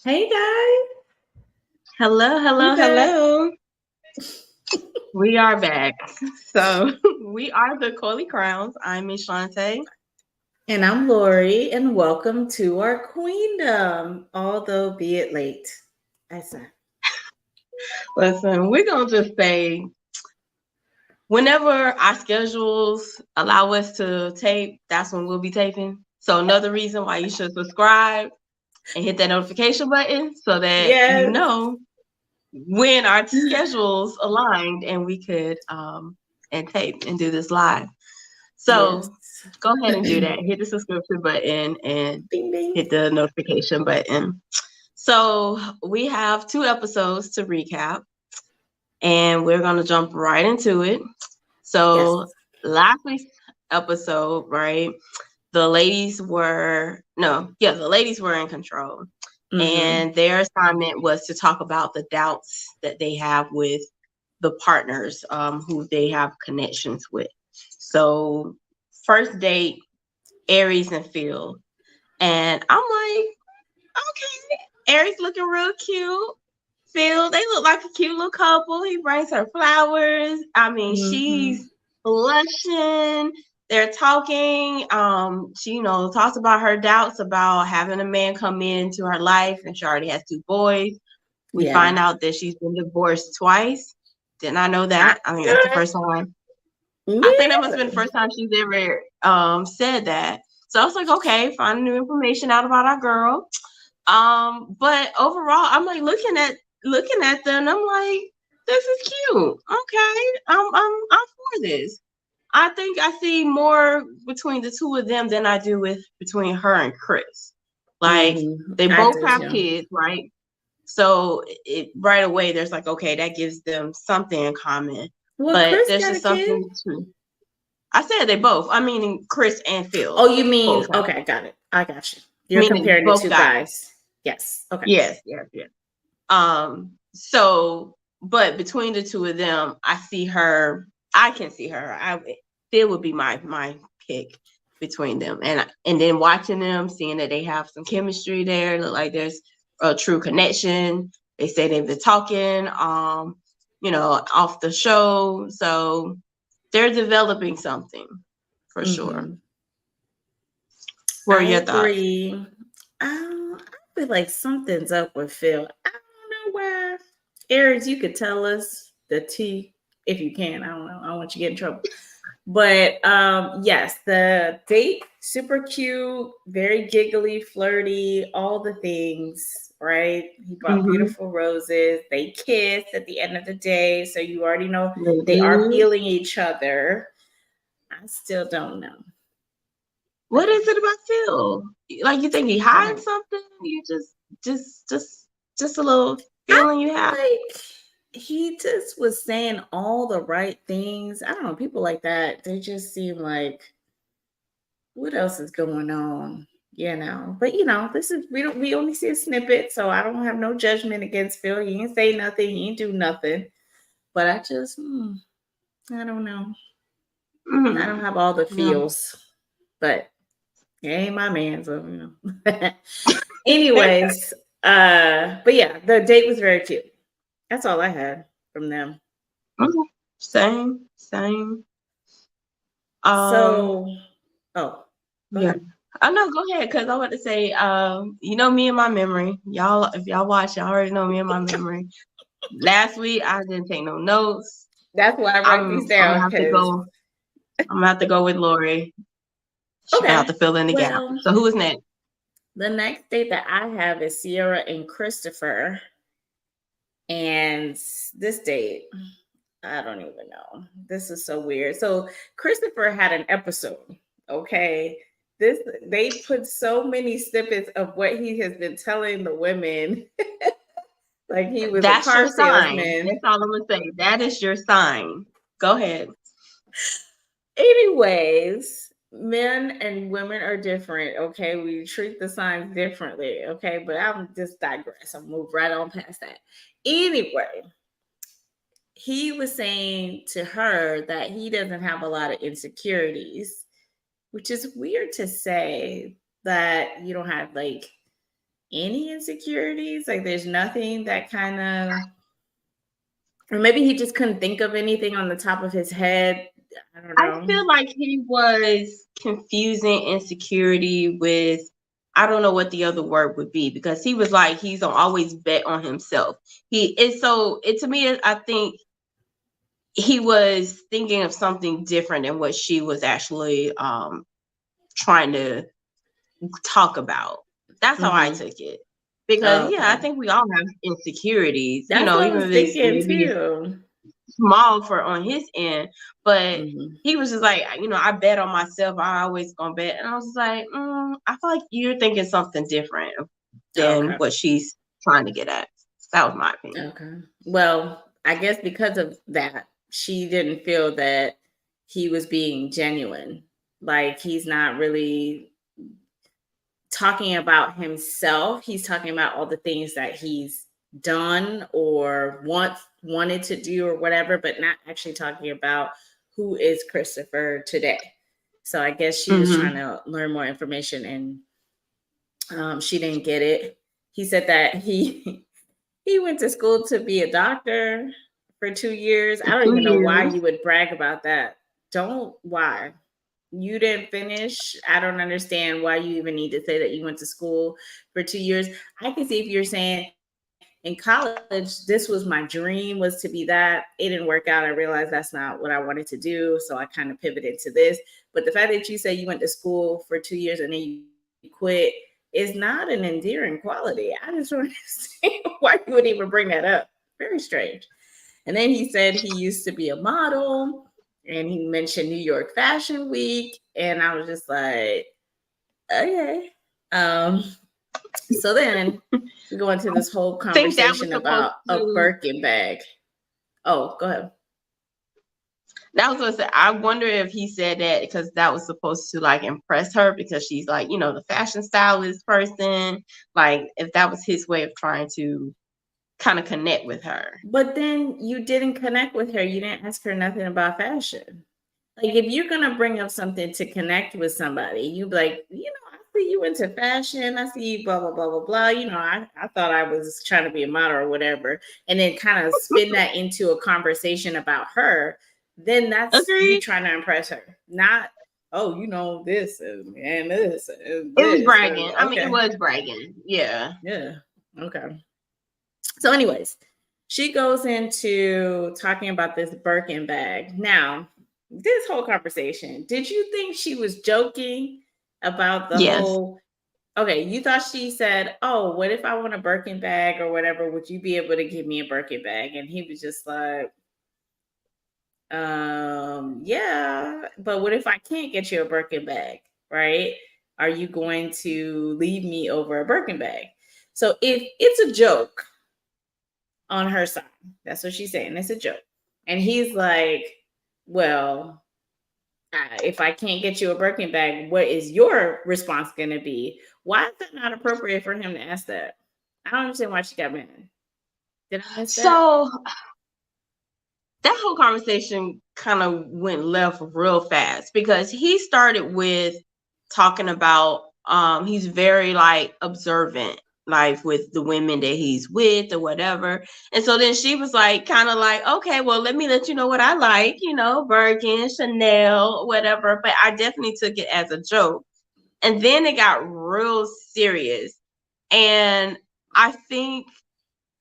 Hey guys, Hello, we hello, back. hello. We are back. So we are the Coily Crowns. I'm Miss Shante. And I'm Lori, and welcome to our queendom, although be it late. I said, Listen, we're gonna just say whenever our schedules allow us to tape, that's when we'll be taping. So another reason why you should subscribe and hit that notification button so that you yes, know when our schedules aligned and we could and tape and do this live. yes. So go ahead and do that. Hit the subscription button and Ding ding. hit the notification button. So we have 2 episodes to recap, and we're gonna jump right into it. Yes. So last week's episode, right? The ladies were no, yeah, the ladies were in control, Mm-hmm. and their assignment was to talk about the doubts that they have with the partners who they have connections with. So first date, Aries and Phil, and I'm like, okay, Aries looking real cute. Phil, they look like a cute little couple. He brings her flowers. I mean, Mm-hmm. she's blushing. They're talking. She, talks about her doubts about having a man come into her life, and she already has 2 boys. We Yeah. find out that she's been divorced twice. Did not know I, that. I think that's the first time. me I think that must have been the either. first time she's ever said that. So I was like, okay, find new information out about our girl. But overall, I'm like looking at them. I'm like, this is cute. Okay, I'm for this. I think I see more between the two of them than I do with between her and Chris. Like Mm-hmm. they I both do have too. kids, right? So it right away there's like, okay, that gives them something in common. Well, But Chris there's got a just kid. something to I said they both. I mean Chris and Oh, Phil you mean both have okay? Got it. I got you. You're meaning comparing the both two guys. guys. Yes. Okay. Yes, yes, yes. So, but between the two of them, I can see her. It would be my pick between them, and then watching them, seeing that they have some chemistry there, look like there's a true connection. They say they've been talking, off the show, so they're developing something for sure. Mm-hmm. What are I your thoughts? agree. I feel like something's up with Phil. I don't know why. Aries, you could tell us the tea if you can. I don't know. I don't want you to get in trouble. But yes, the date super cute, very giggly, flirty, all the things, right? He brought Mm-hmm. beautiful roses. They kissed at the end of the day, so you already know They they are did. feeling each other. I still don't know. I What don't. is it about Phil? Like you think he I hiding don't. something? You just a little I feeling you have. feel like he just was saying all the right things. I don't know. People like that, they just seem like, what else is going on? But this is we only see a snippet, so I don't have no judgment against Phil. He ain't say nothing, he ain't do nothing. But I just I don't know. I don't Mm, have all the no. feels. But he ain't my man, so Anyways, but yeah, the date was very cute. That's all I had from them. Okay. Same, same. Um, So, oh, go yeah. ahead. I know. Go ahead, cause I want to say, me and my memory. Y'all, if y'all watch, y'all already know me and my memory. Last week I didn't take no notes. That's why I write these I'm down gonna have to because go. I'm gonna have to go with Lori. She gonna have okay. to fill in the gap. Well, So who is next? the next date that I have is Sierra and Christopher, and this date, I don't even know. This is so weird. So Christopher had an episode. Okay. They put so many snippets of what he has been telling the women, like he was a That's your car sign. salesman. That's all I'm gonna say. That is your sign. Go ahead. Anyways, men and women are different. Okay, we treat the signs differently. Okay, but I'm just digress. I'll move right on past that. Anyway, he was saying to her that he doesn't have a lot of insecurities, which is weird to say that you don't have like any insecurities? Like there's nothing that kind of, or maybe he just couldn't think of anything on the top of his head. I don't I know. feel like he was confusing insecurity with, I don't know what the other word would be, because he was like, he's always bet on himself. He is so it to me, I think he was thinking of something different than what she was actually trying to talk about. That's how I Mm-hmm. took it. Because Oh, yeah, I okay. think we all have insecurities, That's what I even was if it's thinking maybe too. small for on his end, but Mm-hmm. he was just like, I bet on myself. I always gonna bet, and I was like, I feel like you're thinking something different than Okay. what she's trying to get at. That was my opinion. Okay. Well, I guess because of that, she didn't feel that he was being genuine. Like he's not really talking about himself. He's talking about all the things that he's done or wanted to do or whatever, but not actually talking about who is Christopher today. So I guess she was trying Mm-hmm. to learn more information and she didn't get it. He said that he went to school to be a doctor for 2 years. I don't 2 even know why years. you would brag about that. Don't why. You didn't finish. I don't understand why you even need to say that you went to school for 2 years. I can see if you're saying in college, this was my dream was to be that. It didn't work out. I realized that's not what I wanted to do. So I kind of pivoted to this. But the fact that you say you went to school for 2 years and then you quit is not an endearing quality. I just don't understand why you would even bring that up. Very strange. And then he said he used to be a model and he mentioned New York Fashion Week. And I was just like, okay. Um, so then we go into this whole I think that was conversation supposed about a to. Birkin bag. Oh, go ahead. That was what I said. I wonder if he said that because that was supposed to like impress her because she's like, the fashion stylist person. Like if that was his way of trying to kind of connect with her. But then you didn't connect with her. You didn't ask her nothing about fashion. Like if you're gonna bring up something to connect with somebody, you be like, I see you into fashion. I see you blah blah blah blah blah. I thought I was trying to be a model or whatever, and then kind of spin that into a conversation about her. Then that's you Agreed. trying to impress her, not oh, this and this and It was this. bragging. I mean, it Okay, was bragging. Yeah. yeah, okay. So, anyways, she goes into talking about this Birkin bag. Now, this whole conversation, did you think she was joking about the Yes. whole? Okay, you thought she said, "Oh, what if I want a Birkin bag or whatever? Would you be able to give me a Birkin bag?" And he was just like, yeah, but what if I can't get you a Birkin bag, right? Are you going to leave me over a Birkin bag?" So if it's a joke on her side. That's what she's saying. It's a joke. And he's like, well, if I can't get you a Birkin bag, what is your response going to be? Why is that not appropriate for him to ask that? I don't understand why she got mad. Did I miss that? So that whole conversation kind of went left real fast because he started with talking about he's very like observant like with the women that he's with or whatever, and so then she was like kind of like, okay, well, let me let you know what I like, Birkin, Chanel, whatever, but I definitely took it as a joke, and then it got real serious. And I think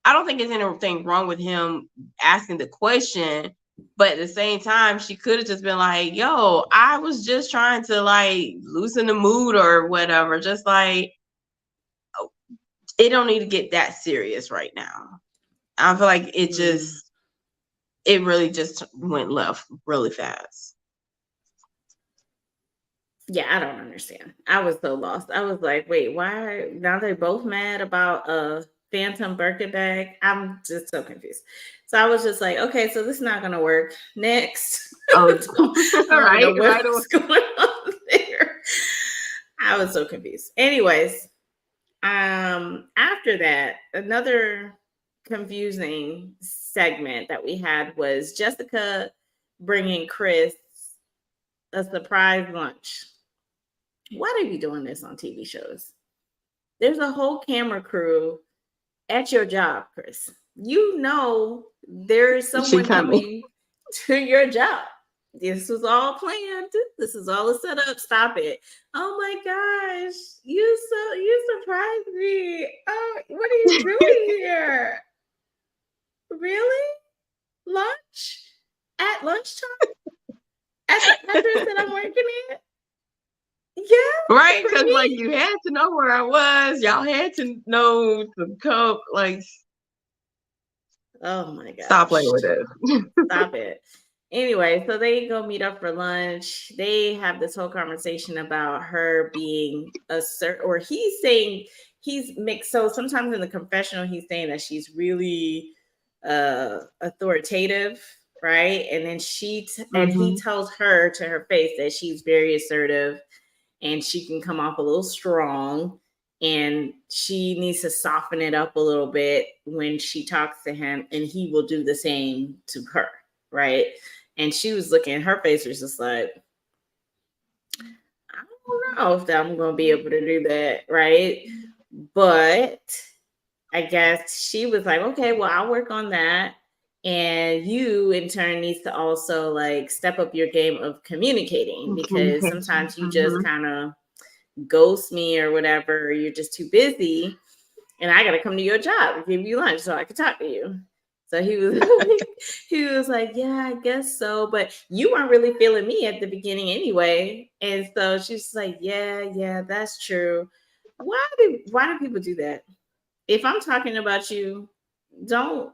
I don't think there's anything wrong with him asking the question, but at the same time, she could have just been like, "Yo, I was just trying to like loosen the mood or whatever." Just like it don't need to get that serious right now. I feel like Mm, it really just went left really fast. yeah, I don't understand. I was so lost. I was like, wait, why? Now they both mad about a phantom Birkin bag? I'm just so confused. So I was just like, okay, so this is not going to work. Next. Oh, I don't even know right, right. what's going on there. I was so confused. Anyways, after that, another confusing segment that we had was Jessica bringing Chris a surprise lunch. Why do they be doing this on TV shows? There's a whole camera crew at your job, Chris. You know there's She someone coming. coming to your job. This was all planned. This is all a setup. Stop it. Oh my gosh. You surprised me. Oh, what are you doing here? Really? Lunch? At lunchtime? At the address that I'm working at? Yeah, Right, for because like me. you had to know where I was. Y'all had to know to come. Like, Oh my stop playing gosh. with us. Stop it. Anyway, so they go meet up for lunch. They have this whole conversation about her being or he's saying he's mixed. So sometimes in the confessional, he's saying that she's really authoritative, right? And then and he Mm-hmm. tells her to her face that she's very assertive and she can come off a little strong and she needs to soften it up a little bit when she talks to him and he will do the same to her, right? And she was looking, her face was just like, I don't know if I'm going to be able to do that, right? But I guess she was like, okay, well, I'll work on that. And you in turn needs to also like step up your game of communicating because Communication. sometimes you just Mm-hmm. kind of ghost me or whatever, or you're just too busy, and I gotta come to your job and give you lunch so I can talk to you. So he was he was like, yeah, I guess so. But you weren't really feeling me at the beginning anyway. And so she's like, yeah, that's true. Why do people do that? If I'm talking about you, don't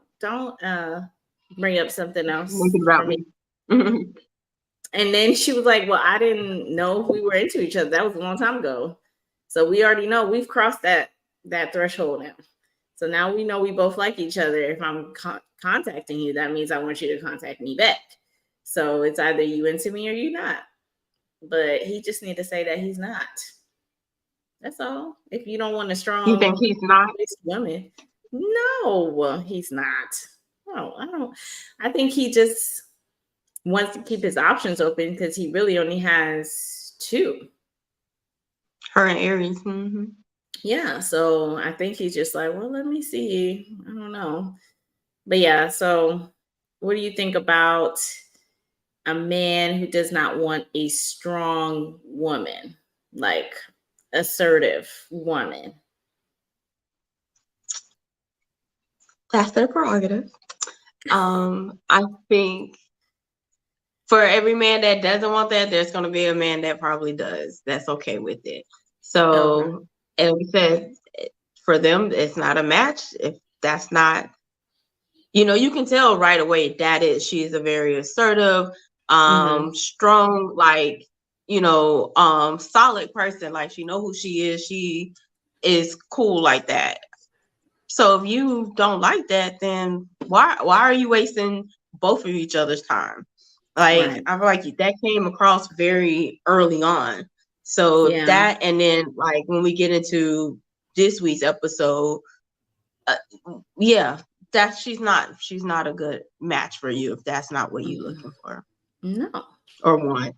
bring up something else Thinking for about me. me. Mm-hmm. And then she was like, well, I didn't know if we were into each other. That was a long time ago. So we already know we've crossed that threshold now. So now we know we both like each other. If I'm contacting you, that means I want you to contact me back. So it's either you into me or you not. But he just need to say that he's not. That's all. If you don't want a You think strong he's not? woman, no, he's not. No, I don't. I think he just wants to keep his options open because he really only has two. Her and Aries. Mm-hmm. Yeah, so I think he's just like, well, let me see. I don't know. But yeah, so what do you think about a man who does not want a strong woman, like assertive woman? That's their prerogative. I think for every man that doesn't want that, there's going to be a man that probably does. That's okay with it. Okay. So, and we said for them, it's not a match. If that's not, you can tell right away that she is a very assertive, Mm-hmm. strong, like, solid person. Like she know who she is. She is cool like that. So if you don't like that, then why are you wasting both of each other's time? Like Right. I feel like that came across very early on. So Yeah. that, and then like when we get into this week's episode, uh, yeah, that she's not a good match for you if that's not what you're Mhm. looking for No. or want.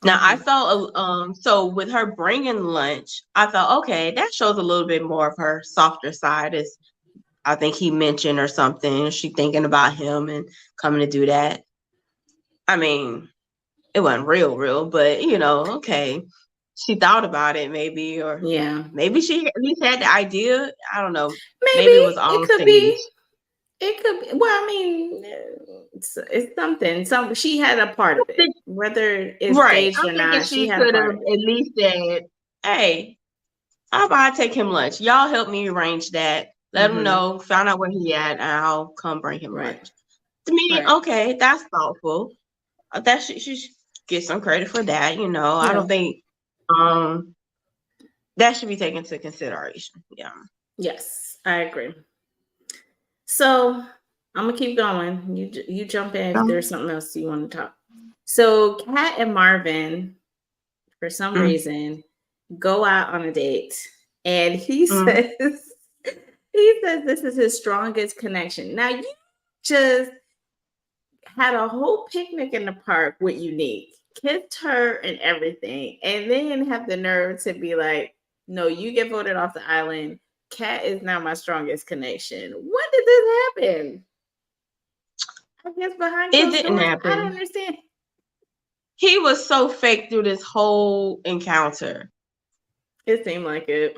Now I Okay. felt so with her bringing lunch, I thought okay, that shows a little bit more of her softer side. Is I think he mentioned or something. She thinking about him and coming to do that. I mean, it wasn't real, but okay. She thought about it maybe, or Yeah. maybe she at least had the idea. I don't know. Maybe Maybe it was it on could stage. be. It could be. Well, I mean, it's something. Some she had a part of it, whether it's Right. staged I'm or thinking not. She she had a could part have of it. at least said, hey, how about I take him lunch? Y'all help me arrange that. Let him Mm-hmm. know, find out where he at, and I'll come bring him Right. lunch. To me, Right. okay, that's thoughtful. That she should get some credit for that. I Yeah. don't think um that should be taken into consideration. Yeah. Yes, I agree. So I'm gonna keep going. You jump in if there's something else you want to talk. So Kat and Marvin, for some Mm, reason, go out on a date, and he mm. says he says this is his strongest connection. Now you just had a whole picnic in the park with Unique, kissed her and everything, and then have the nerve to be like, No, you get voted off the island. Cat is not my strongest connection. When did this happen? I guess behind It closed didn't doors. I don't happen. understand. He was so fake through this whole encounter. It seemed like it.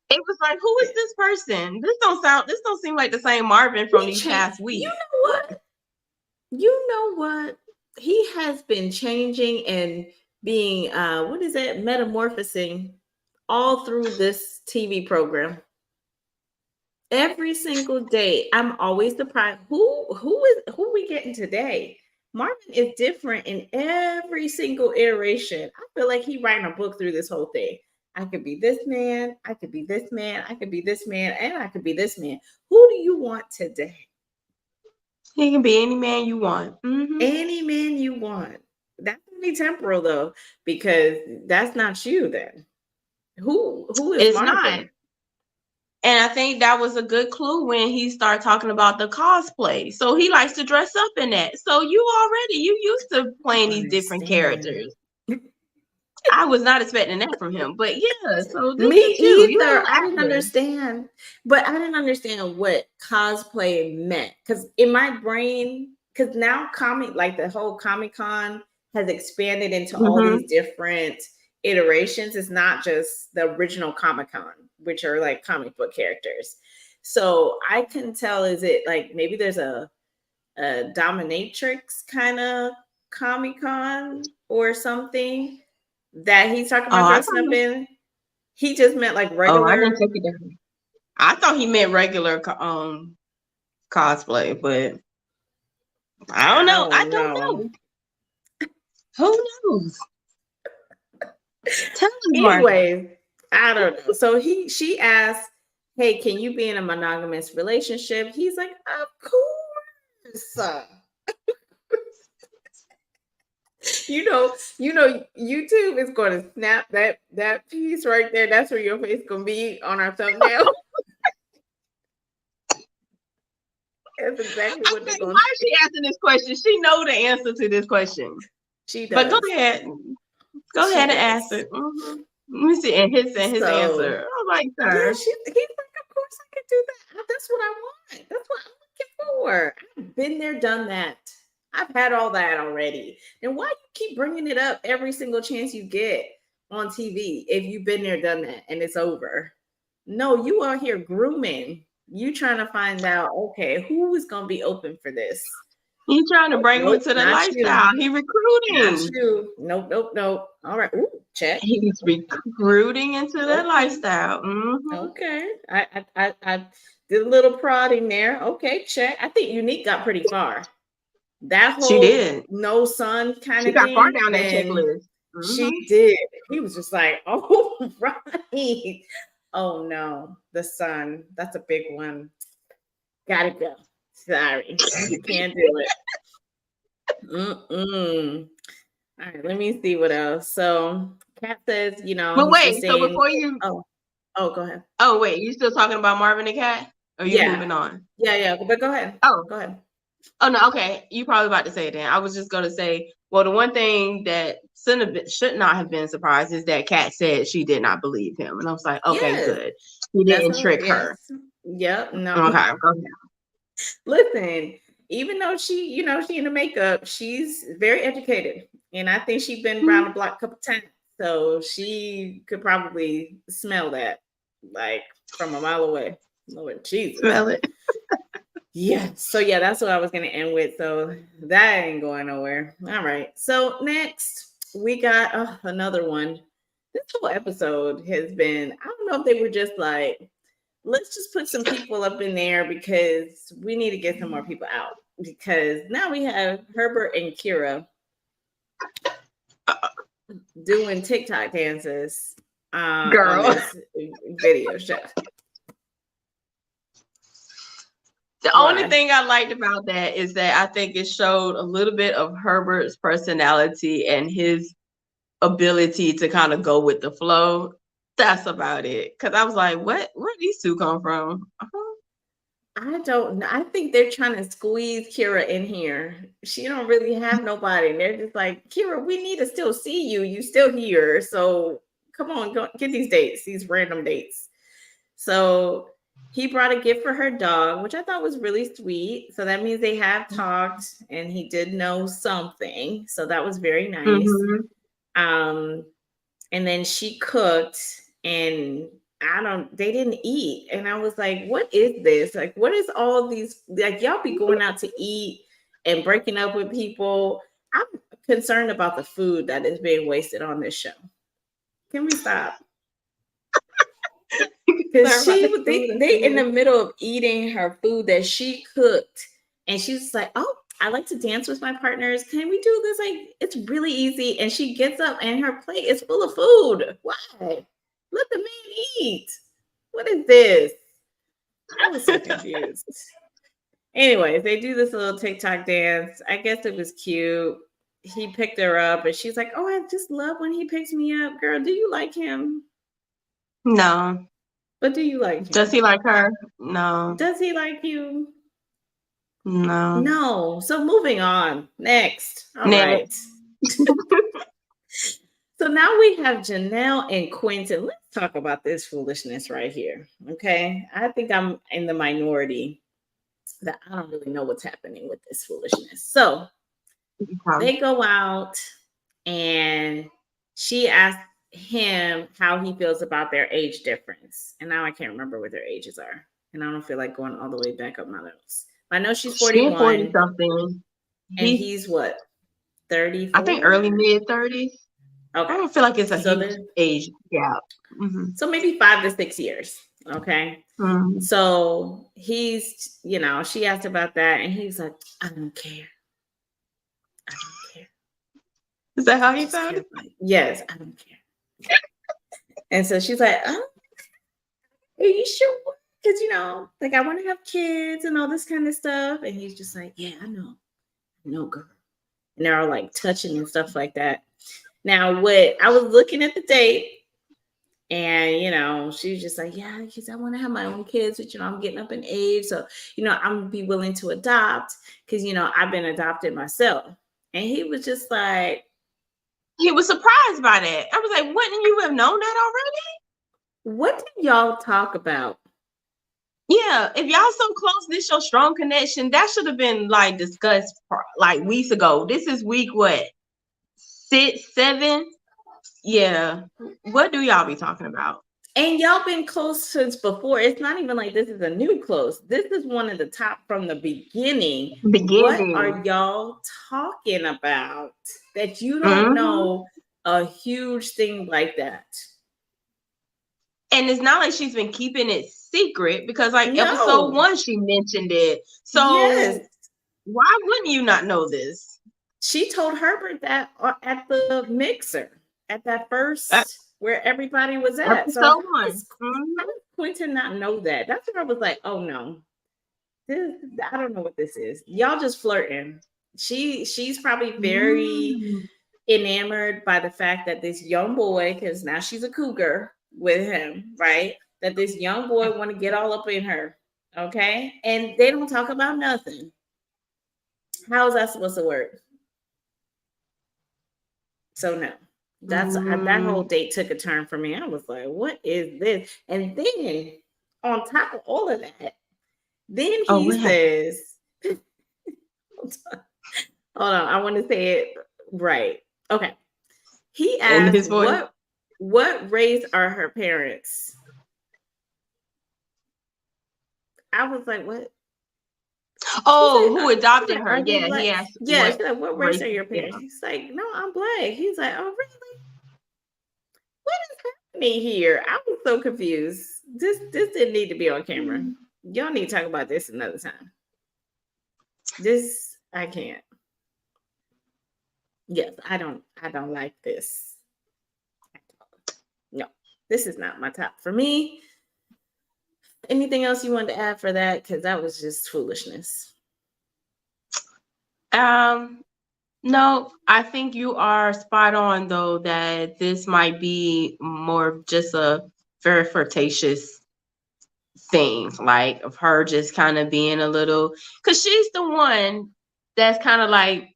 It was like, who is this person? This don't seem like the same Marvin from He these changed. past You weeks. know what? You know what? He has been changing and being what is that? Metamorphosing all through this TV program. Every single day, I'm always surprised. Who we getting today? Marvin is different in every single iteration. I feel like he writing a book through this whole thing. I could be this man, I could be this man, I could be this man, and I could be this man. Who do you want today? He can be any man you want. Mm-hmm. Any man you want. That's only temporal though, because that's not you then. Who is It's not. Marvin? And I think that was a good clue when he started talking about the cosplay. So he likes to dress up in that. So you used to I playing don't these different understand. characters. I was not expecting that from him. But yeah, so this Me is you. You either. are I an didn't actor. understand. But I didn't understand what cosplay meant. Because in my brain, because now comic, like the whole Comic Con has expanded into all Mm-hmm. these different iterations. It's not just the original Comic Con, which are like comic book characters. So I can tell, is it like maybe there's a dominatrix kind of Comic Con or something that he's talking Oh, about dressing up in? He just meant like I didn't regular. take it down. I thought he meant regular cosplay, but I don't I know. I don't don't know. know. Who knows? Tell us, Marvin. Anyway, I don't know. So she asked, "Hey, can you be in a monogamous relationship?" He's like, "Of course." YouTube is going to snap that piece right there. That's where your face gonna be on our thumbnail. That's exactly I'm what they're thinking, going why to is she asking this question? She know the answer to this question. She But go does. ahead. Go She ahead and ask does. it. Mm-hmm. Let me see. And his So answer. I'm like, yeah, sir. he's like, of course I can do that. That's what I want. That's what I'm looking for. I've been there, done that. I've had all that already. And why you keep bringing it up every single chance you get on TV if you've been there, done that, and it's over? No, you are here grooming. You trying to find out, okay, who is going to be open for this? He trying to Oh, bring him nope, into the not you. lifestyle. He Not recruiting. you. Nope, nope, nope. All right. Ooh, check. He's recruiting into that Okay. lifestyle. Mm-hmm. Okay. I did a little prodding there. Okay, check. I think Unique got pretty far. That She whole did. no sun kind She of got far thing, down that then checklist. she Mm-hmm. did. He was just like, oh, right. Oh no, the sun. That's a big one. Gotta go. Sorry. You can't do it. Mm-mm. All right, let me see what else. So Kat says, But he's just wait, so saying, before you go ahead. oh wait, you still talking about Marvin and Cat? Or are you Yeah. moving on? Yeah, but go ahead. Oh. Go ahead. Oh no, okay. You probably about to say it then. I was just gonna say, well, the one thing that should not have been surprised is that Kat said she did not believe him. And I was like, okay, Yes. good. He That's didn't her. trick her. Yes. Yep. No. Okay, go ahead. Listen, even though she in the makeup, she's very educated. And I think she's been around the block a couple times. So she could probably smell that like from a mile away. Lord Jesus. Smell it. Yeah. So yeah, that's what I was gonna end with. So that ain't going nowhere. All right. So next we got another one. This whole episode has been, I don't know if they were just like, let's just put some people up in there because we need to get some more people out. Because now we have Herbert and Kira doing TikTok dances on Girl. this video show. The Why? only thing I liked about that is that I think it showed a little bit of Herbert's personality and his ability to kind of go with the flow. That's about it. Cause I was like, where these two come from? I don't know. I think they're trying to squeeze Kira in here. She don't really have nobody. And they're just like, Kira, we need to still see you. You still here. So Come on, go get these dates, these random dates. So he brought a gift for her dog, which I thought was really sweet. So that means they have talked and he did know something. So that was very nice. Mm-hmm. Um, and then she cooked and they didn't eat. And I was like, what is this? Like, what is all these? Like, y'all be going out to eat and breaking up with people. I'm concerned about the food that is being wasted on this show. Can we stop? Because Sorry about the food and they in the food. middle of eating her food that she cooked, and she's like, "Oh, I like to dance with my partners. Can we do this? Like, it's really easy." And she gets up, and her plate is full of food. Why? Let the man eat. What is this? I was so confused. Anyways, they do this little TikTok dance. I guess it was cute. He picked her up, and she's like, "Oh, I just love when he picks me up, girl. Do you like him? No. But do you like Does him? he like her? No. Does he like you?" No. No. So moving on. Next. All right. Next. So now we have Janelle and Quentin. Let's talk about this foolishness right here. Okay. I think I'm in the minority that I don't really know what's happening with this foolishness. So they go out and she asked him how he feels about their age difference. And now I can't remember what their ages are. And I don't feel like going all the way back up my notes. I know she's She's 40 41 something. and he's what? I think 34? early mid 30s. Okay. I don't feel like it's a So huge age gap. Mm-hmm. so maybe 5 to 6 years. Okay. Mm-hmm. So he's, she asked about that and he's like, I don't care. I don't care. Is that how I he just sounded? care. Yes, I don't care. And so she's like, oh, are you sure? Because, like I want to have kids and all this kind of stuff. And he's just like, yeah, I know. I know, girl. And they're all like touching and stuff like that. Now, what I was looking at the date, and she was just like, yeah, because I want to have my own kids, but I'm getting up in age. So, I'm gonna be willing to adopt because I've been adopted myself. And he was just like, He was surprised by that. I was like, wouldn't you have known that already? what did y'all talk about? Yeah, if y'all so close, this your strong connection, that should have been like discussed like weeks ago. This is week what? 6, 7? Yeah. What do y'all be talking about? And y'all been close since before. It's not even like this is a new close. This is one of the top from the beginning. What are Beginning. y'all talking about that you don't Mm-hmm. know a huge thing like that? And it's not like she's been keeping it secret because like episode No. 1 she mentioned it. So Yes. why wouldn't you not know this? She told Herbert that at the mixer, at that first where everybody was at. So Episode 1. how does Quentin not know that? That's where I was like, oh no. I don't know what this is. Y'all just flirting. She's probably very enamored by the fact that this young boy, because now she's a cougar with him, right? That this young boy want to get all up in her. Okay. And they don't talk about nothing. How is that supposed to work? So no. That whole date took a turn for me. I was like, what is this? And then on top of all of that, then he says, hold on, I want to say it right. Okay. He asked, what race are her parents? I was like, what? Oh, who adopted her? Yeah, black? he asked. Yeah, she's like, what race are your parents? Yeah. He's like, no, I'm black. He's like, oh, really? What is happening here? I was so confused. This didn't need to be on camera. Y'all need to talk about this another time. This I can't. Yes, I don't like this. No, this is not my top for me. Anything else you wanted to add for that? Because that was just foolishness. No, I think you are spot on though that this might be more of just a very flirtatious thing, like of her just kind of being a little, because she's the one that's kind of like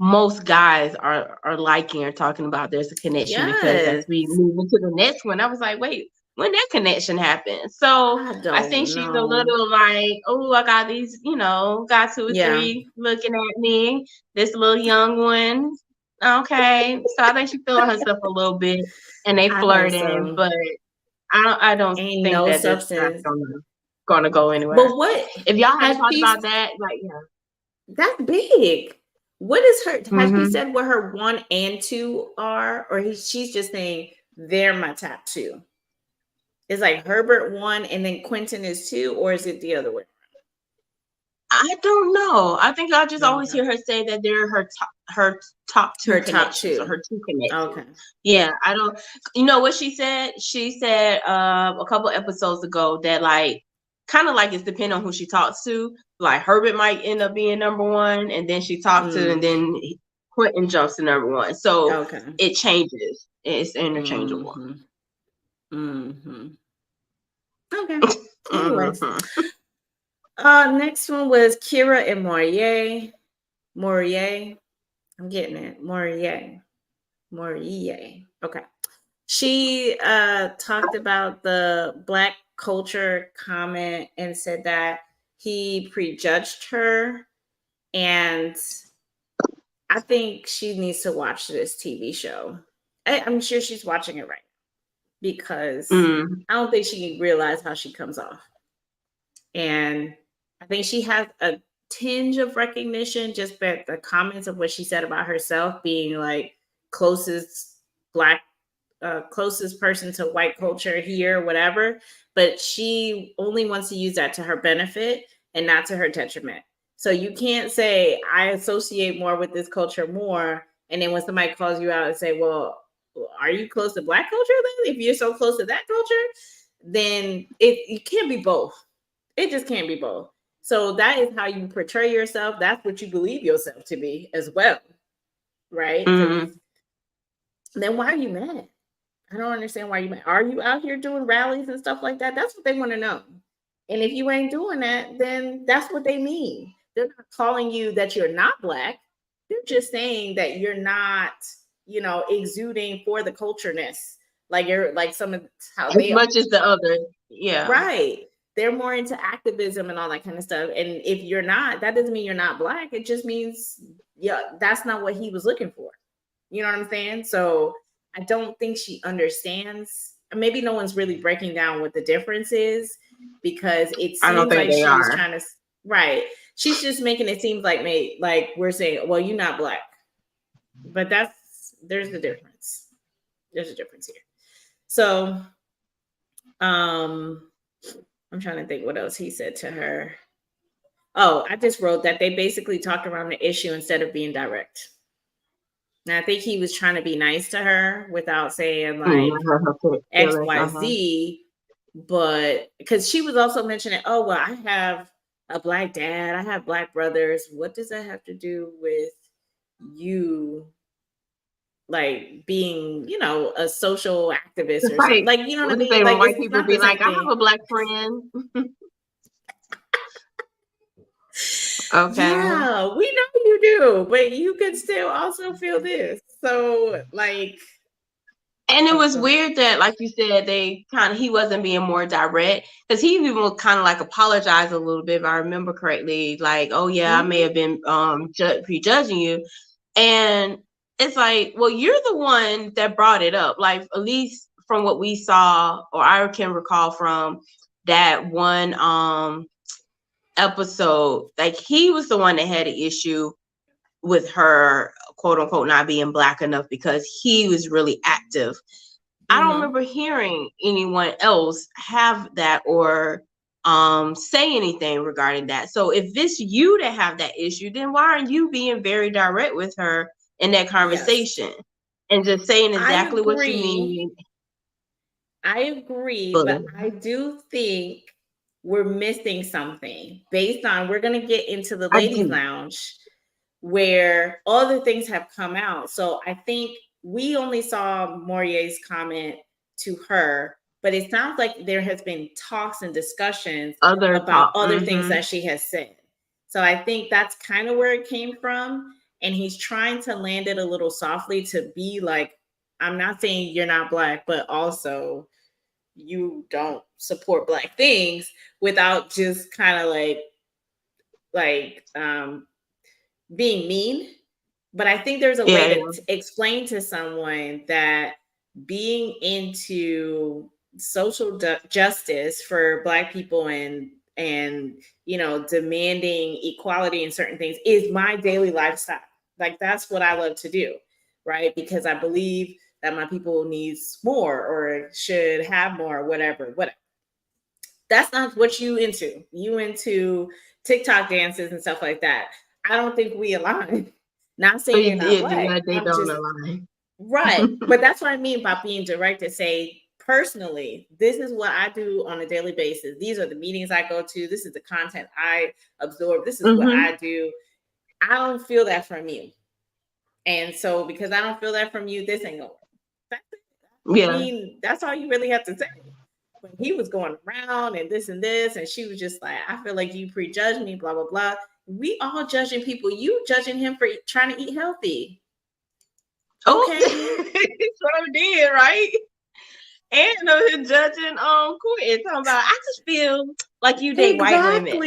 most guys are liking or talking about there's a connection, because as we Yes. move into the next one, I was like, wait, when that connection happened. So I I think don't she's a know. little like, oh, I got these, got two or Yeah, three looking at me, this little young one. Okay. So I think she's feeling herself a little bit, and they I think flirting, so. but I don't Ain't think no that that's substance. gonna go anywhere. But what If y'all haven't has talked she? about that, like, yeah. That's big. What is her? Has she Mm-hmm. said what her 1 and 2 are, or she's just saying they're my top two? It's like Herbert 1 and then Quentin is 2, or is it the other way? I don't know. I think I just always Okay. hear her say that they're her top two Her top connections, or two. her two connections. Okay. Yeah, I don't. You know what she said? She said a couple episodes ago that, like, kind of like, it's depending on who she talks to. Like, Herbert might end up being number one, and then she talks to, and Mm, then Quentin jumps to number one. So okay. it changes. It's interchangeable. Mm-hmm. Mm-hmm. Okay. Anyways, Hmm. next one was Kira and Morier. Morier. I'm getting it. Morier. Morier. Okay. She talked about the Black culture comment and said that he prejudged her. And I think she needs to watch this TV show. I'm sure she's watching it right because Mm. I don't think she realized how she comes off. And I think she has a tinge of recognition just by the comments of what she said about herself being like closest black closest person to white culture here, whatever. But she only wants to use that to her benefit and not to her detriment. So you can't say I associate more with this culture more, and then when somebody calls you out and say, "Well, are you close to black culture then? If you're so close to that culture, then it can't be both. It just can't be both." So that is how you portray yourself. That's what you believe yourself to be as well, right? Because Mm. then why are you mad? I don't understand why you mad. Are you out here doing rallies and stuff like that? That's what they want to know. And if you ain't doing that, then that's what they mean. They're not calling you that you're not black. They're just saying that you're not, exuding for the cultureness. Like you're like some of how As they are. much as the other, yeah. Right. They're more into activism and all that kind of stuff. And if you're not, that doesn't mean you're not black. It just means, yeah, that's not what he was looking for. You know what I'm saying? So I don't think she understands. Maybe no one's really breaking down what the difference is because it I don't seems think like they she's are. trying to, right. She's just making it seem like we're saying, well, you're not black. But there's the difference. There's a difference here. So um I'm trying to think what else he said to her. Oh, I just wrote that they basically talked around the issue instead of being direct. And I think he was trying to be nice to her without saying Mm, like her feelings. Uh-huh. XYZ, but because she was also mentioning, oh, well, I have a black dad, I have black brothers. What does that have to do with you like being, a social activist It's or something? like, Like, you know what what I do you say mean? when Like, white it's people not be the like, same I have thing. a black friend. Okay. Yeah, we know you do, but you could still also feel this. So, like, And it oh, was go ahead. weird that, like you said, he wasn't being more direct, because he even was kind of like apologized a little bit, if I remember correctly. Like, oh yeah, I may Mhm. have been prejudging you, and it's like, well, you're the one that brought it up. Like, at least from what we saw, or I can recall from that one episode, like, he was the one that had an issue with her, quote unquote, not being black enough, because he was really active. I don't Mhm. remember hearing anyone else have that, or say anything regarding that. So if it's you that have that issue, then why aren't you being very direct with her in that Yes. conversation and just saying I exactly what you agree. mean? I agree, But but I do think we're missing something based on we're going to get into the I ladies do. lounge where other things have come out. So I think we only saw Morier's comment to her, but it sounds like there has been talks and discussions Other about talk. other things Mm-hmm. that she has said. So I think that's kind of where it came from. and he's trying to land it a little softly to be like, I'm not saying you're not black, but also you don't support black things, without just kind of like being mean. But I think there's a way Yeah, to yeah. explain to someone that being into social justice for black people, and demanding equality in certain things, is my daily lifestyle. Like, that's what I love to do, right? Because I believe that my people needs more, or should have more, whatever. That's not what you into. You into TikTok dances and stuff like that. I don't think we align. Not saying you're not black. Yeah, they I'm don't just align. right. But that's what I mean by being direct, to say, personally, this is what I do on a daily basis. These are the meetings I go to. This is the content I absorb. This is what Hmm. I do. I don't feel that from you. And so, because I don't feel that from you, this ain't gonna work. That's it. I Yeah. mean, that's all you really have to say. When he was going around and this, and she was just like, I feel like you prejudge me, blah, blah, blah. We all judging people. You judging him for trying to eat healthy. Oh, Okay. sure did, right? And judging Quentin talking about, I just feel like you date white women.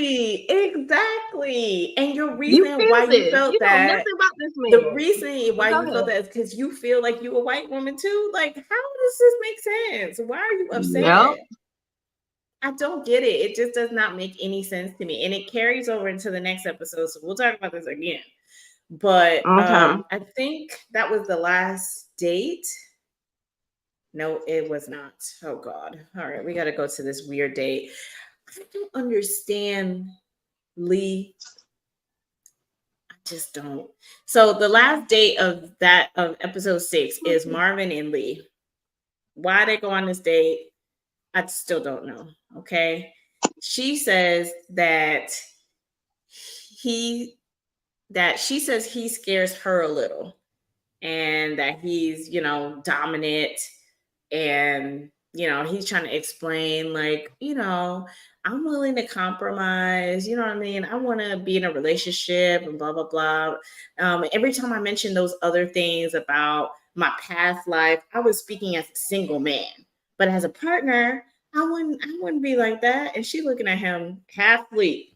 Exactly. And your You reason feel why you this. felt You know that, nothing about this the man. reason But why go you felt ahead. that is because you feel like you a white woman too. Like, how does this make sense? Why are you Yep. upset? I don't get it. It just does not make any sense to me. And it carries over into the next episode. So we'll talk about this again. But Okay. I think that was the last date. No, it was not. Oh God. All right, we gotta go to this weird date. I don't understand Lee. I just don't. So the last date of episode 6 is Marvin and Lee. Why they go on this date, I still don't know. Okay. She says he that she says he scares her a little, and that he's, dominant, and he's trying to explain, like, I'm willing to compromise, you know what I mean? I want to be in a relationship and blah blah blah. Every time I mentioned those other things about my past life, I was speaking as a single man, but as a partner, I wouldn't be like that. And she looking at him half asleep,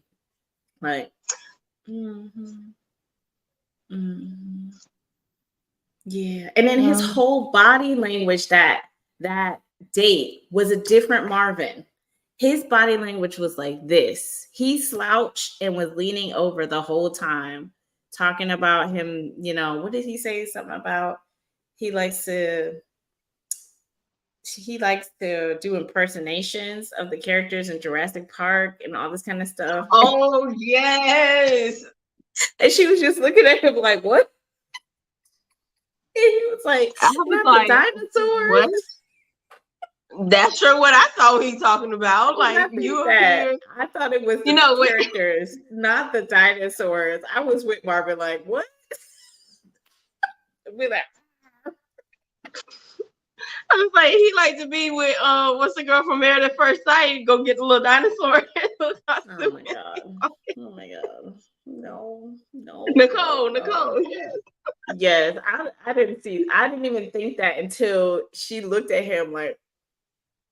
like, mm-hmm, mm-hmm. Yeah. And then his Um, whole body language, that date, was a different Marvin. His body language was like this. He slouched and was leaning over the whole time, talking about him, what did he say? Something about he likes to he likes to do impersonations of the characters in Jurassic Park and all this kind of stuff. oh yes. And she was just looking at him like, what? And he was like, I was not the like, what? dinosaurs. That's sure what I thought he talking I about. did Like not think you up that. here, I thought it was you the know what? characters, not the dinosaurs. I was with Marvin, like, what? We're like, I was like, he like to be with what's the girl from Married at First Sight? Go get the little dinosaur. oh my God. Oh my God. No, no, no, Nicole, no. yes. Yes, I didn't even think that until she looked at him like,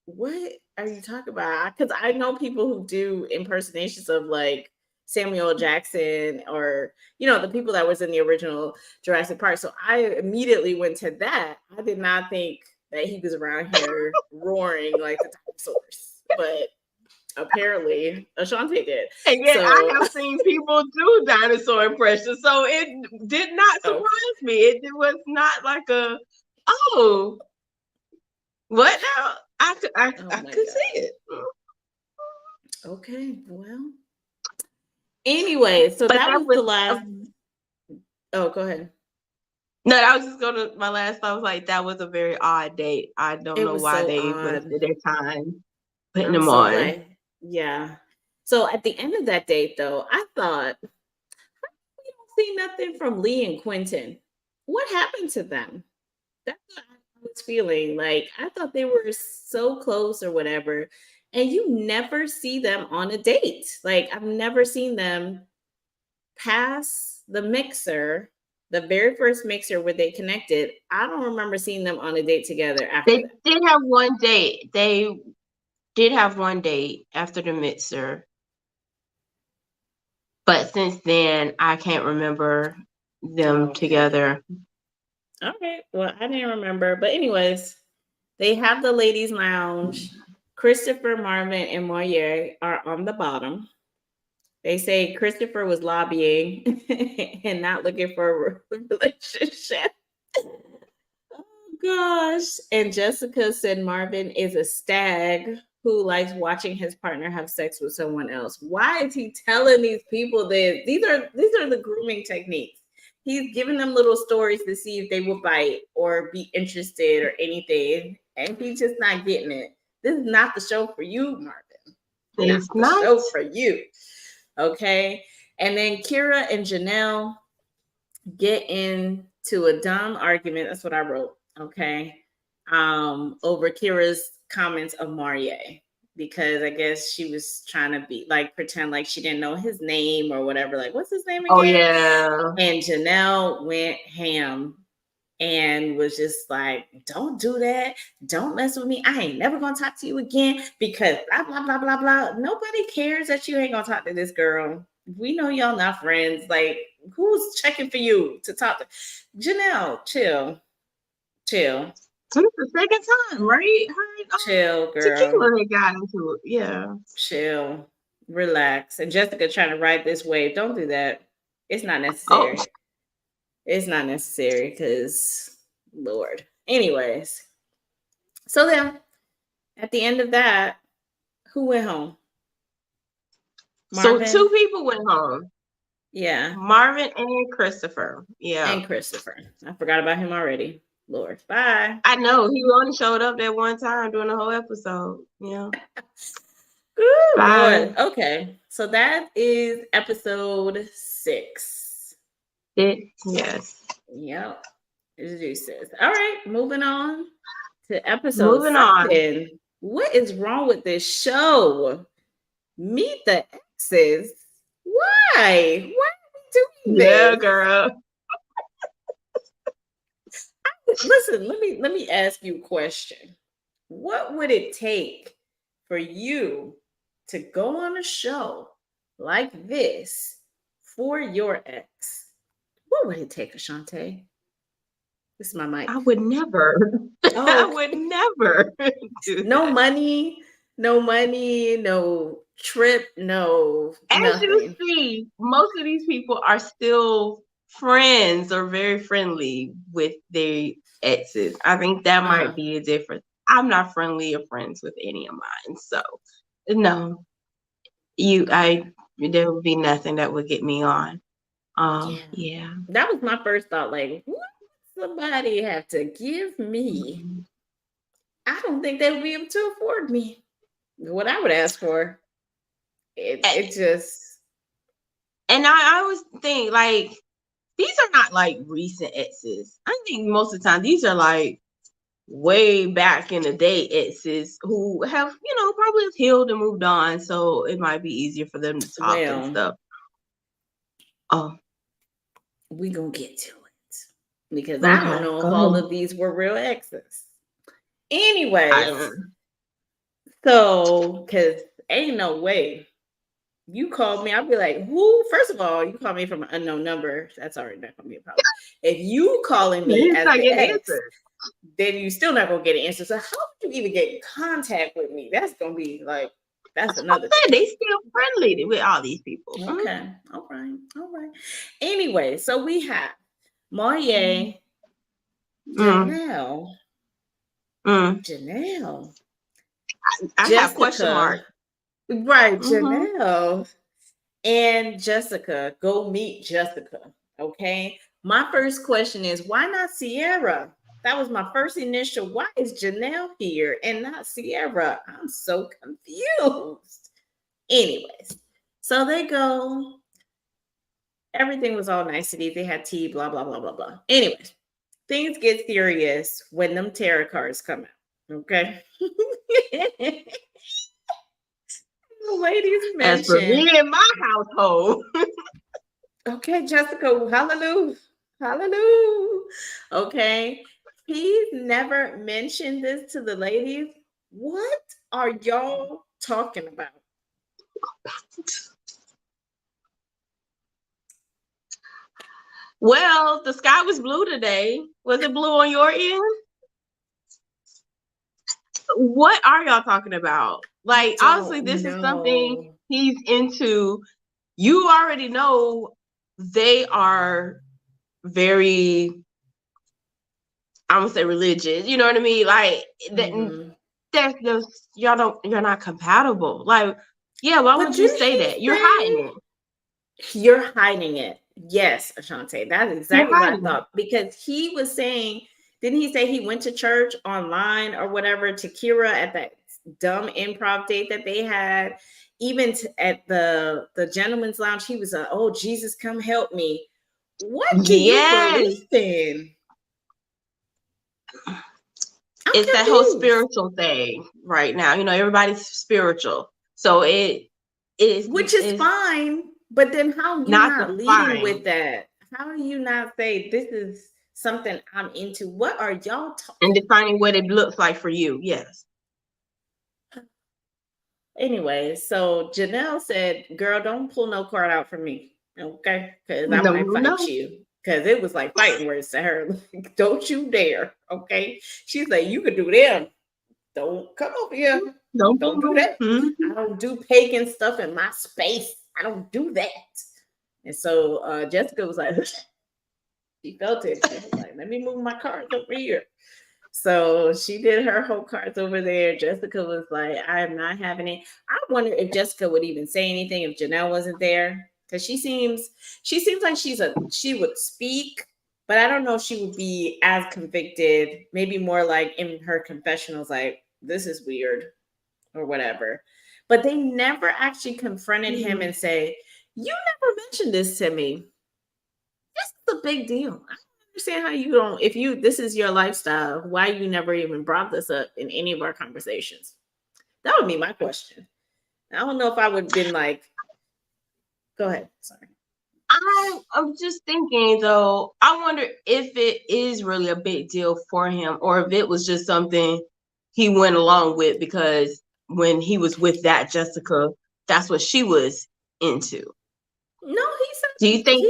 what are you talking about? Because I know people who do impersonations of, like, Samuel Jackson, or the people that was in the original Jurassic Park. So I immediately went to that. I did not think that he was around here roaring like the dinosaurs, but apparently Ashante did. And yet I So have seen people do dinosaur impressions, so it did not okay. surprise me. It was not like a oh what now? Oh I my could see God. it. Okay. Well. Anyway, so But that that was was the last. Oh, go ahead. no, I was just gonna my last thought was like that was a very odd date. I don't It know was why so they odd. wasted their time putting I'm them so on. glad. Yeah. So at the end of that date, though, I thought, we don't see nothing from Lee and Quentin. What happened to them? That's what I was feeling. Like, I thought they were so close or whatever. And you never see them on a date. Like, I've never seen them pass the mixer The very first mixer where they connected, I don't remember seeing them on a date together after They that. did have one date. They did have one date after the mixer, but since then I can't remember them Okay. together. All right. Well, I didn't remember. But, anyways, they have the ladies' lounge. Christopher, Marvin, and Moyer are on the bottom. They say Christopher was lobbying and not looking for a relationship. Oh gosh. And Jessica said Marvin is a stag who likes watching his partner have sex with someone else. Why is he telling these people this? These are the grooming techniques. He's giving them little stories to see if they will bite or be interested or anything. And he's just not getting it. This is not the show for you, Marvin. Not It's the not. show for you. Okay. And then Kira and Janelle get into a dumb argument. That's what I wrote. Okay. Over Kira's comments of Marie, because I guess she was trying to be like pretend like she didn't know his name or whatever. Like, what's his name Oh again? yeah. And Janelle went ham and was just like, don't do that. Don't mess with me. I ain't never gonna talk to you again because blah blah blah blah blah. Nobody cares that you ain't gonna talk to this girl. We know y'all not friends. Like, who's checking for you to talk to? Janelle, chill. Chill. So it's the second time, right? Chill, girl. Tequila had got into it. Yeah. Chill. Relax. And Jessica trying to ride this wave. Don't do that. It's not Oh, necessary. It's not necessary because Lord. Anyways. So then at the end of that, who went home? so Marvin? two people went home. Yeah. Marvin and Christopher. Yeah. And Christopher. I forgot about him already. Lord. Bye. I know he only showed up that one time during the whole episode. Yeah. Ooh, Bye. Lord. Okay. So that is episode 6. Yes. Yep. Juices. All right. Moving on to episode Moving on. 7. What is wrong with this show? Meet the exes. Why? Why are we doing Yeah, this? girl. Listen, let me ask you a question. What would it take for you to go on a show like this for your ex? What would it take, Ashante? This is my mic. I would never. I Oh, would never do no that. money, no trip, no As you nothing. see, most of these people are still friends or very friendly with their exes. I think that might be a difference. I'm not friendly or friends with any of mine. So no, there would be nothing that would get me on. Yeah. That was my first thought. Like, what would somebody have to give me? Mhm. I don't think they would be able to afford me. What I would ask for. It just And I always think like these are not like recent exes. I think most of the time these are like way back in the day exes who have, probably healed and moved on. So it might be easier for them to talk and well, stuff. Oh, we gonna get to it because I don't okay. know if Go all ahead. of these were real exes. Anyways, I, so because ain't no way you called me, I'll be like, who? First of all, you call me from an unknown number. That's already not gonna be a problem. If you calling me it's as not the getting ex, answered. then you still not gonna get an answer. So how would you even get in contact with me? That's gonna be like that's I'm another saying thing. they still friendly with all these people. Okay. All right. All right. Anyway, so we have Moye, Mm, Janelle, mm. Janelle, I have question Jessica, marks. right? Mm-hmm. Janelle and Jessica. Go meet Jessica. Okay. My first question is why not Sierra? That was my first initial. Why is Janelle here and not Sierra? I'm so confused. Anyways, so they go. Everything was all nicety. They had tea, blah, blah, blah, blah, blah. Anyways, things get serious when them tarot cards come out. Okay. The ladies As for mentioned. me and my household, Okay, Jessica, hallelujah. Hallelujah. Okay. He's never mentioned this to the ladies. What are y'all talking about? Well, the sky was blue today. Was it blue on your end? What are y'all talking about? I Like, obviously, don't this is something know. he's into. You already know they are very, I'm gonna say religious. You know what I mean? Like that. Mhm. There's just y'all don't. You're not compatible. Like, yeah. Why But would you didn't say he that? You're hiding say it. you're hiding it? Yes, Ashante. That's You're exactly what I hiding it. thought. Because he was saying, didn't he say he went to church online or whatever to Kira at that dumb improv date that they had? Even at the gentleman's lounge, he was oh Jesus, come help me. What do you Yes. believe in? I'm It's that whole confused. spiritual thing right now. You know, everybody's spiritual. So it is Which is is fine, but then how you not not leading defined with that? How do you not say this is something I'm into? What are y'all and talking? defining what it looks like for you. Yes. Anyway, so Janelle said, "Girl, don't pull no card out for me, okay? Because I No, might no, fight no. you." Because it was like fighting words to her. Like, don't you dare, okay? She's like, "You could do them. Don't come over here. Don't Don't do pull that. them. I don't do pagan stuff in my space. I don't do that." And so Jessica was like, she felt it. She was like, let me move my cards over here. So she did her whole cards over there. Jessica was like, I am not having it. I wonder if Jessica would even say anything if Janelle wasn't there. Because she seems like she would speak, but I don't know if she would be as convicted, maybe more like in her confessionals, like, this is weird or whatever. But they never actually confronted him Mm. and say, you never mentioned this to me. This is a big deal. I don't understand how you don't, if you, this is your lifestyle, why you never even brought this up in any of our conversations. That would be my question. I don't know if I would have been like, go ahead. Sorry. I'm just thinking though, I wonder if it is really a big deal for him or if it was just something he went along with because when he was with that Jessica, that's what she was into. No, he Do you said think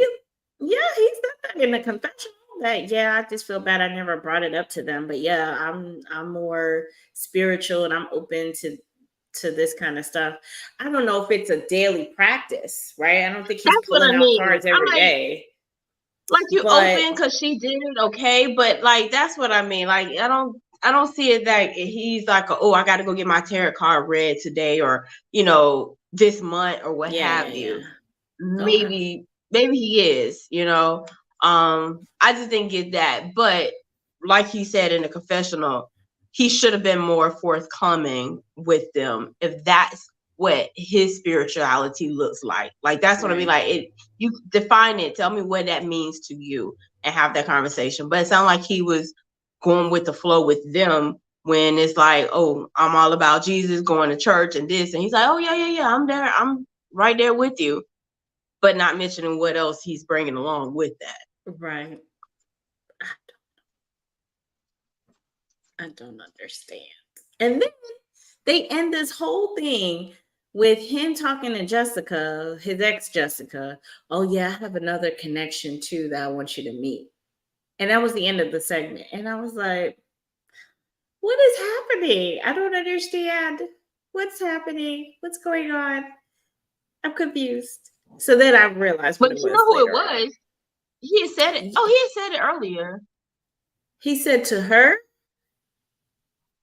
he said that in the confessional that yeah, I just feel bad I never brought it up to them. But yeah, I'm more spiritual and I'm open to this kind of stuff. I don't know if it's a daily practice, right? I don't think he's that's what pulling I out mean? cards I'm every like, day. you But open because she did it, okay, but like that's what I mean. Like I don't see it that he's like, oh, I got to go get my tarot card read today, or this month, or what yeah, yeah, have yeah. you. Okay. Maybe he is. I just didn't get that, but like he said in the confessional, he should have been more forthcoming with them if that's what his spirituality looks like that's what I mean, Right. like it, you define it, tell me what that means to you and have that conversation. But it sounded like he was going with the flow with them when it's like, oh, I'm all about Jesus, going to church and this, and he's like, oh yeah, I'm there, I'm right there with you, but not mentioning what else he's bringing along with that. Right. I don't understand. And then they end this whole thing with him talking to Jessica, his ex Jessica. Oh, yeah, I have another connection too that I want you to meet. And that was the end of the segment. And I was like, what is happening? I don't understand. What's happening? What's going on? I'm confused. So then I realized what But it you was know who it later on. was? He had said it. Oh, he had said it earlier. He said to her,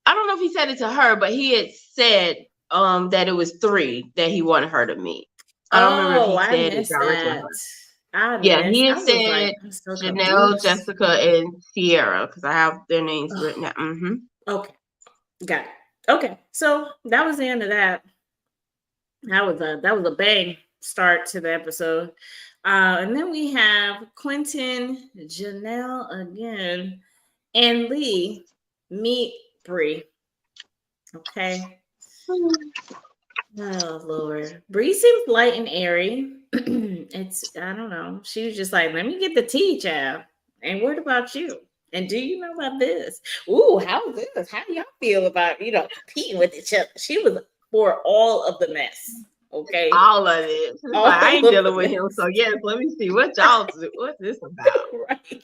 I don't know if he said it to her, but he had said that it was three that he wanted her to meet. I don't remember if oh, he I said it missed directly to that. her. I Yeah, missed. he had I was like, said I'm so Janelle, confused. Jessica, and Sierra because I have their names Oh, written down. Mm-hmm. okay, got it. Okay, so that was the end of that. That was a bang start to the episode. And then we have Quentin, Janelle again, and Lee meet Bree. Okay. Oh Lord. Bree seems light and airy. It's I don't know. She was just like, let me get the tea, child. And what about you? And do you know about this? Ooh, how's this? How do y'all feel about, competing with each other? She was for all of the mess. Okay. All of it. She's like, I All ain't of the dealing with him. So mess. yes, let me see what y'all do. What's this about? Right.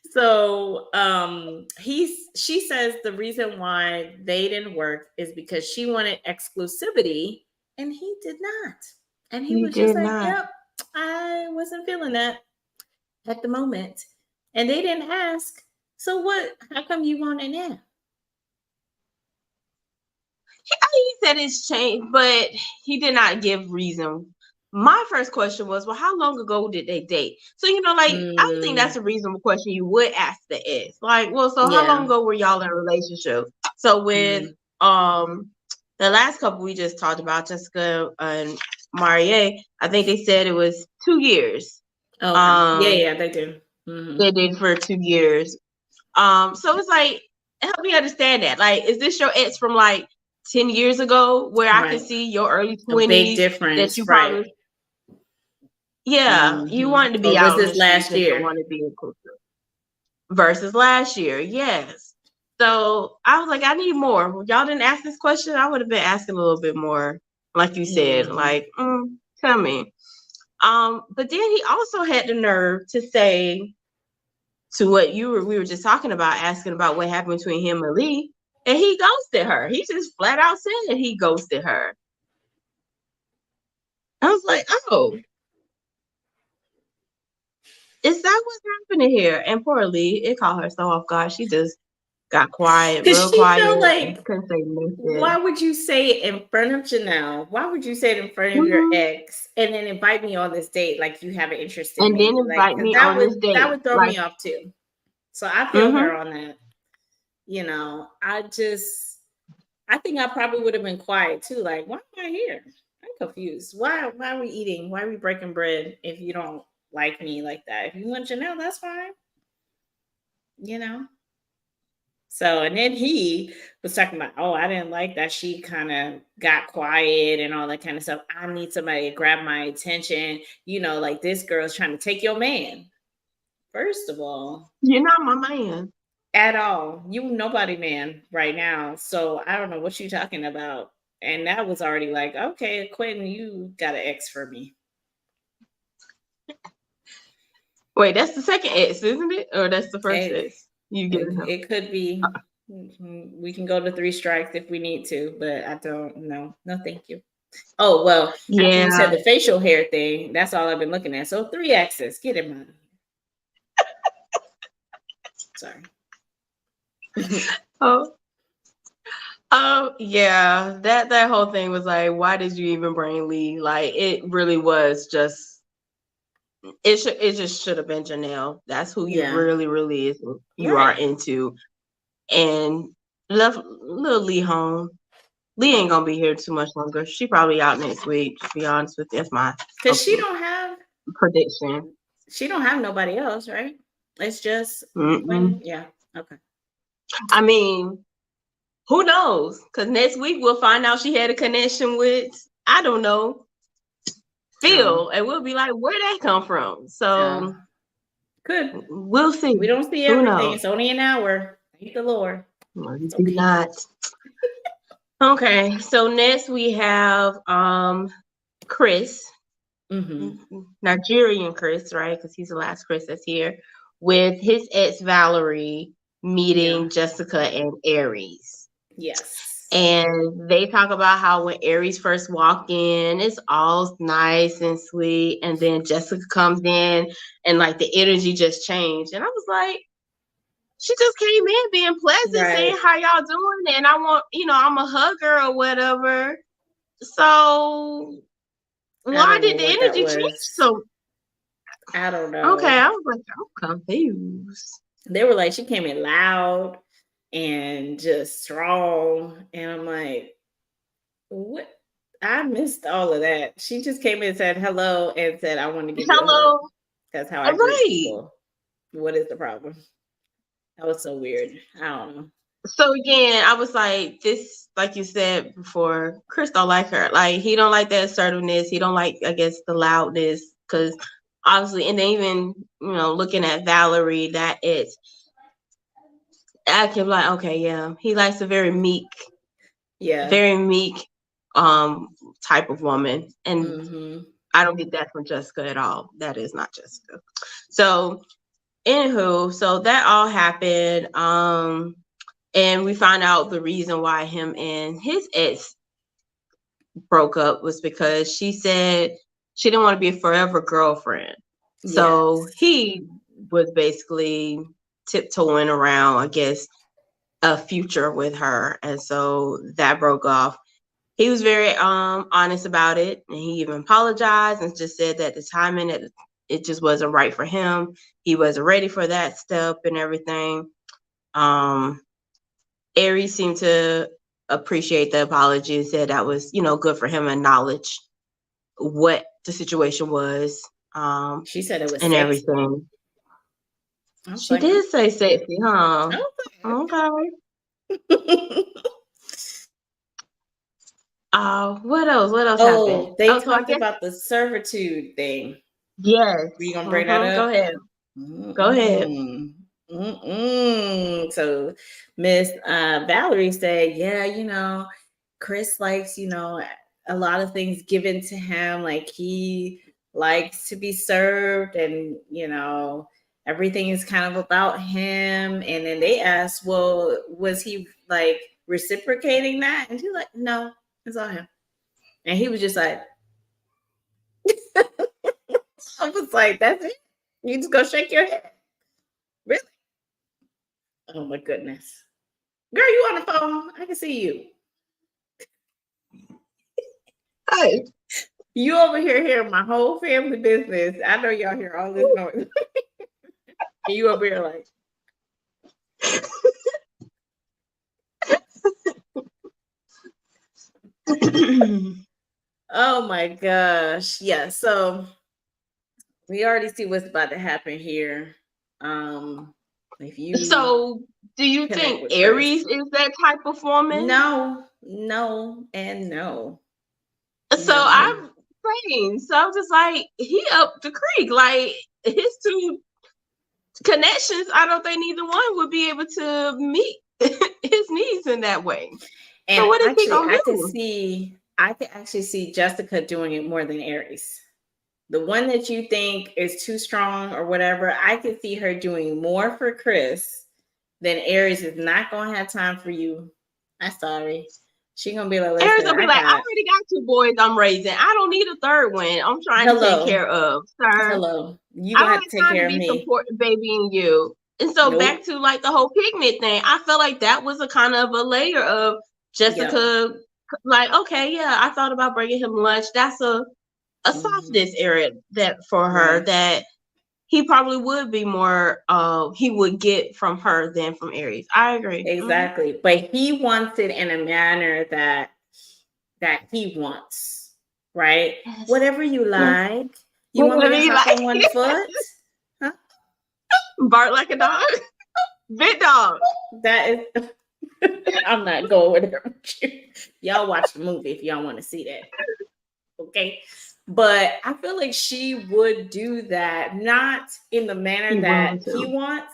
So she says the reason why they didn't work is because she wanted exclusivity and he did not. And he He was just did like, not. yep, I wasn't feeling that at the moment. And they didn't ask, so what? How come you want it now? He said it's changed, but he did not give reason. My first question was, well, how long ago did they date? So, like, I would think Mm, that's a reasonable question you would ask the ex. Like, well, so how long yeah. ago were y'all in a relationship? So with Mm, the last couple we just talked about, Jessica and Marie, I think they said it was 2 years. okay. Yeah, Um, yeah, they do. Hmm. they did for 2 years. So it's like, help me understand that. Like, is this your ex from like 10 years ago where I can Right. see your early A big 20s that difference. you Right. probably, yeah, you Hmm. wanted to be Or was out in this the streets last and didn't year? want to be inclusive versus last year. Yes. So I was like, I need more. Y'all didn't ask this question. I would have been asking a little bit more, like you said, Hmm. like, tell me. But then he also had the nerve to say to what we were just talking about, asking about what happened between him and Lee, and he ghosted her. He just flat out said he ghosted her. I was like, oh, is that what's happening here? And poor Lee, it caught her so off guard. She just got quiet, Because real she felt quiet, and like, couldn't say why nothing. would you say it in front of Janelle? Why would you say it in front of your Mhm. ex and then invite me on this date like you have an interest in And then me? Like, invite because me that on would this that date. would throw Like, me off too. So I feel her mm-hmm. on that. I think I probably would have been quiet too. Like, why am I here? I'm confused. Why are we eating? Why are we breaking bread if you don't like me like that? If you want Janelle, that's fine. You know. So, and then he was talking about, oh, I didn't like that she kind of got quiet and all that kind of stuff. I need somebody to grab my attention. Like this girl's trying to take your man. First of all, You're not my man. at all, you nobody man right now. So I don't know what you're talking about. And that was already like, okay, Quentin, you got an X for me. Wait, that's the second ex, isn't it? Or that's the first It, ex you giving it, him? it could be. We can go to three strikes if we need to, but I don't know. No, thank you. Oh, well, after you said Yeah. the facial hair thing, that's all I've been looking at. So three X's. Get in mind. Sorry. Oh, yeah, that whole thing was like, why did you even bring Lee? Like, it really was just it just should have been Janelle. That's who you Yeah. really, really you are Right. into. And left little Lee home. Lee Yeah. ain't gonna be here too much longer. She probably out next week, to be honest with you. That's my Cause prediction. she don't have nobody else, right? It's just Mm-mm. when, yeah. Okay. I mean, who knows? Because next week we'll find out she had a connection with, I don't know, Oh. Phil, and we'll be like, where'd that come from? Oh. So Good. we'll see. We don't see Who everything. knows? It's only an hour. Thank the Lord. Maybe It's okay. not. Okay, so next we have Chris, Mm-hmm. Nigerian Chris, right? Because he's the last Chris that's here, with his ex Valerie Yeah. meeting Jessica and Aries. Yes. And they talk about how when Aries first walked in, it's all nice and sweet. And then Jessica comes in and like the energy just changed. And I was like, she just came in being pleasant, saying Right. how y'all doing. And I want, I'm a hugger or whatever. So I why don't know did the what that energy change was. so? I don't Okay, know. I was like, I'm confused. They were like, she came in loud and just strong. And I'm like, what? I missed all of that. She just came in and said hello and said, I want to give you a hug. Hello. That's how I greet Right. people. What is the problem? That was so weird. I don't know. So again, I was like, this, like you said before, Chris don't like her. Like he don't like that assertiveness. He don't like, I guess, the loudness. Because obviously, and then even looking at Valerie, that it's acting like, okay, yeah, he likes a Yeah. very meek type of woman, and Mm-hmm. I don't get that from Jessica at all. That is not Jessica. So anywho, so that all happened. And we found out the reason why him and his ex broke up was because she said she didn't want to be a forever girlfriend. So Yes. he was basically tiptoeing around, I guess, a future with her. And so that broke off. He was very honest about it, and he even apologized and just said that the timing it just wasn't right for him. He wasn't ready for that step and everything. Aries seemed to appreciate the apology and said that was, good for him, acknowledge what the situation was, She said it was and sexy. everything. I was She like, did say sexy, huh? okay. Okay. What else? What else happened? Oh, they Oh, so I talked guess about the servitude thing. yes. Were you gonna bring that Go up? ahead. Go ahead. Mm-mm. Mm-mm. So Miss Valerie said, yeah, Chris likes, a lot of things given to him. Like he likes to be served and, everything is kind of about him. And then they asked, well, was he like reciprocating that? And she's like, no, it's all him. And he was just like, I was like, that's it? You just go shake your head? Really? Oh my goodness. Girl, you on the phone? I can see you. Hey. You over here hearing my whole family business. I know y'all hear all this noise. And you over here like, oh my gosh. Yeah, so we already see what's about to happen here. If you So, do you connect think with Aries Chris. is that type of woman? No, no, and no. So No. I'm saying, so I'm just like, he up the creek. Like his two connections, I don't think neither one would be able to meet his needs in that way. So And what is he actually, gonna do? I could actually see Jessica doing it more than Aries. The one that you think is too strong or whatever, I could see her doing more for Chris than Aries is not gonna have time for you. I'm sorry. She gonna be like, Aries listen, will be I like, I got already got two boys I'm raising. I don't need a third one. I'm trying to take hello, care of, sir. hello. You I gonna don't have to take have time to care of be me. supporting babying you. And so back Nope. to like the whole picnic thing, I felt like that was a kind of a layer of Yep. Jessica, like, okay, yeah, I thought about bringing him lunch. That's a Hmm. softness area that for her Yeah. that he probably would be more he would get from her than from Aries. I agree. Mm-hmm. Exactly. But he wants it in a manner that he wants, right? Yes. Whatever you Yes. like. You want me Whatever to you hop like. on one foot? Huh? Bark like a dog. Big dog. That is I'm not going there with you. Y'all watch the movie if y'all want to see that. Okay. But I feel like she would do that, not in the manner He that will he too. wants,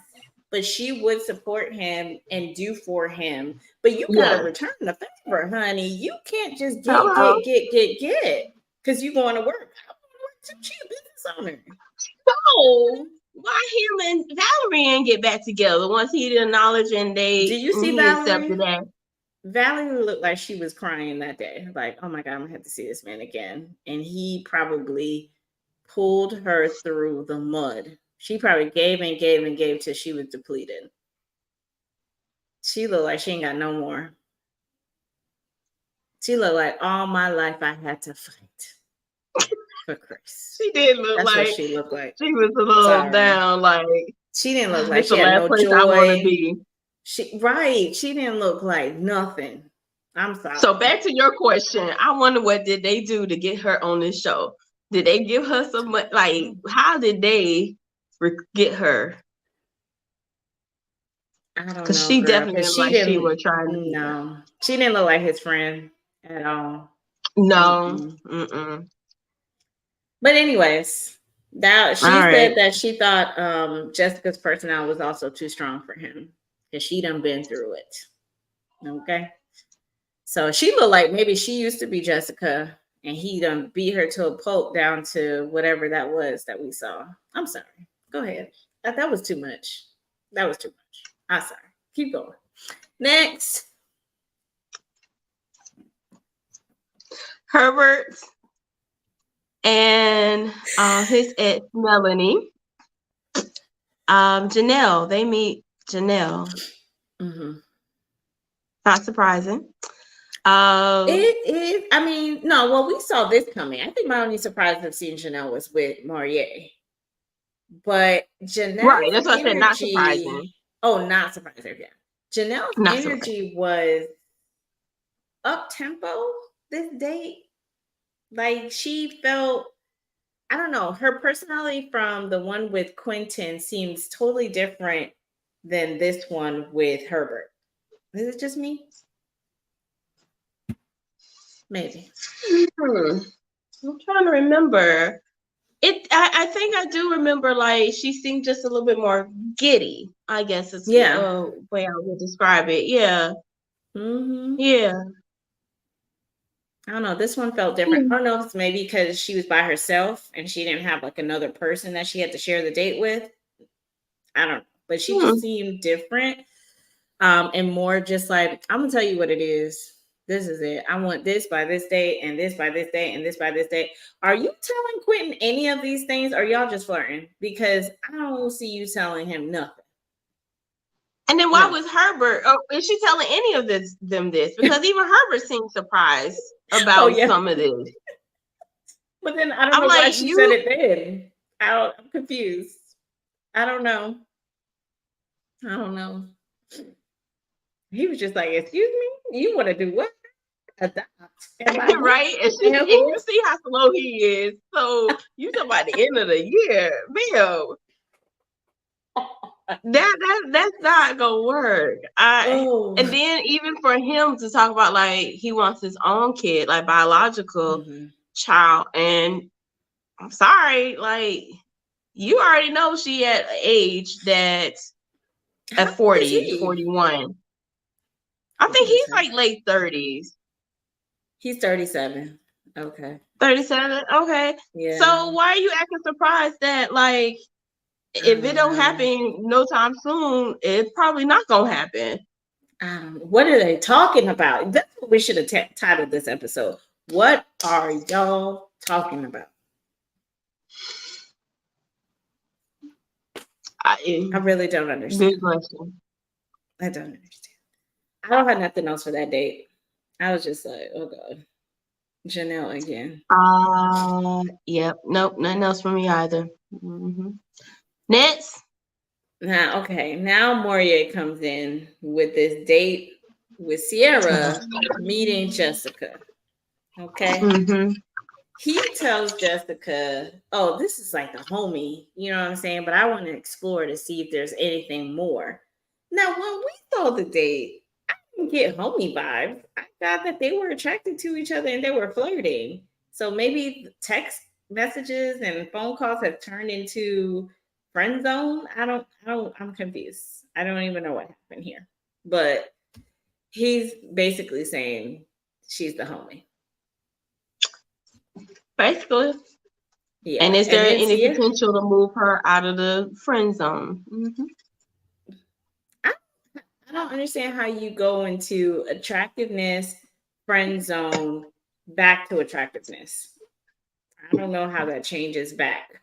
but she would support him and do for him. But you gotta Yes. return the favor, honey. You can't just Hello. get because you going to work. I want to work too. She a business owner. So why him and Valerie ain't get back together once he did acknowledge and Do you see he accepted Valerie? that? Valerie looked like she was crying that day. Like, oh my God, I'm gonna have to see this man again. And he probably pulled her through the mud. She probably gave and gave and gave till she was depleted. She looked like she ain't got no more. She looked like all my life I had to fight for Chris. She did look That's what like she looked like. she was a little Sorry. down, like She didn't look this like is she the had last no place I want to joy. be. She didn't look like nothing. I'm So sorry. back to your question, I wonder what did they do to get her on this show? Did they give her some like? How did they get her? I don't Because know, she girl, definitely because looked she like she didn't. was trying to get her. No, she didn't look like his friend at all. No, Mm-mm. mm-mm. But anyways, That All she right. said that she thought Jessica's personality was also too strong for him because she done been through it. Okay. So she looked like maybe she used to be Jessica and he done beat her to a pulp down to whatever that was that we saw. I'm sorry. Go ahead. That was too much. That was too much. I'm sorry. Keep going. Next. Herbert and his ex Melanie. Janelle. They meet Janelle. Mm-hmm. Not surprising. Um, It is. I mean, no. Well, we saw this coming. I think my only surprise of seeing Janelle was with Maurier, but right. Janelle's That's what I said. Not energy. surprising. Oh, not surprised. Yeah, Janelle's Not surprising. energy was up tempo this date. Like she felt. I don't know. Her personality from the one with Quentin seems totally different than this one with Herbert. Is it just me? Maybe. Hmm. I'm trying to remember. I think I do remember. Like she seemed just a little bit more giddy. I guess is Yeah. way I would describe it. Yeah. Hmm. Yeah. I don't know. This one felt different. I Hmm. don't know if it's maybe because she was by herself and she didn't have like another person that she had to share the date with. I don't know. But she just seemed different. And more just like, I'm gonna tell you what it is. This is it. I want this by this date, and this by this date, and this by this date. Are you telling Quentin any of these things? Or y'all just flirting? Because I don't see you telling him nothing. And then why No. was Herbert? Oh, is she telling any of them this? Because even Herbert seemed surprised Oh about yeah. some of this. But then I don't I'm know why like, she said you it then. I'm confused. I don't know. I don't know. He was just like, "Excuse me, you want to do what? Adopt? And by what? right? And And you who?" see how slow he is. So you talking about the end of the year, Bill? That's not gonna work. Oh. And then even for him to talk about like he wants his own kid, like biological Mhm. child, and I'm sorry, like you already know she at an age that How at old is 40, he? 41. I I'm think gonna he's tell. like late 30s. He's 37. Okay. 37. Okay. So Yeah. why are you acting surprised that like I if it don't don't know. happen no time soon, it's probably not gonna happen. I don't know. What are they talking about? That's what we should have titled this episode. What are y'all talking about? I really don't Good understand. question. I don't understand. I don't have nothing else for that date. I was just like, oh God, Janelle again. Yep. Nope. Nothing else for me either. Hmm. Next. Now, okay, now Moria comes in with this date with Sierra meeting Jessica. Okay. Hmm. He tells Jessica, oh, this is like the homie, you know what I'm saying? But I want to explore to see if there's anything more. Now, when we saw the date, I didn't get homie vibes. I thought that they were attracted to each other and they were flirting. So maybe text messages and phone calls have turned into friend zone. I'm confused. I don't even know what happened here. But he's basically saying she's the homie. Basically. And Yeah. is And there then any Sierra, potential to move her out of the friend zone? Hmm. I, I don't understand how you go into attractiveness, friend zone, back to attractiveness. I don't know how that changes backwards.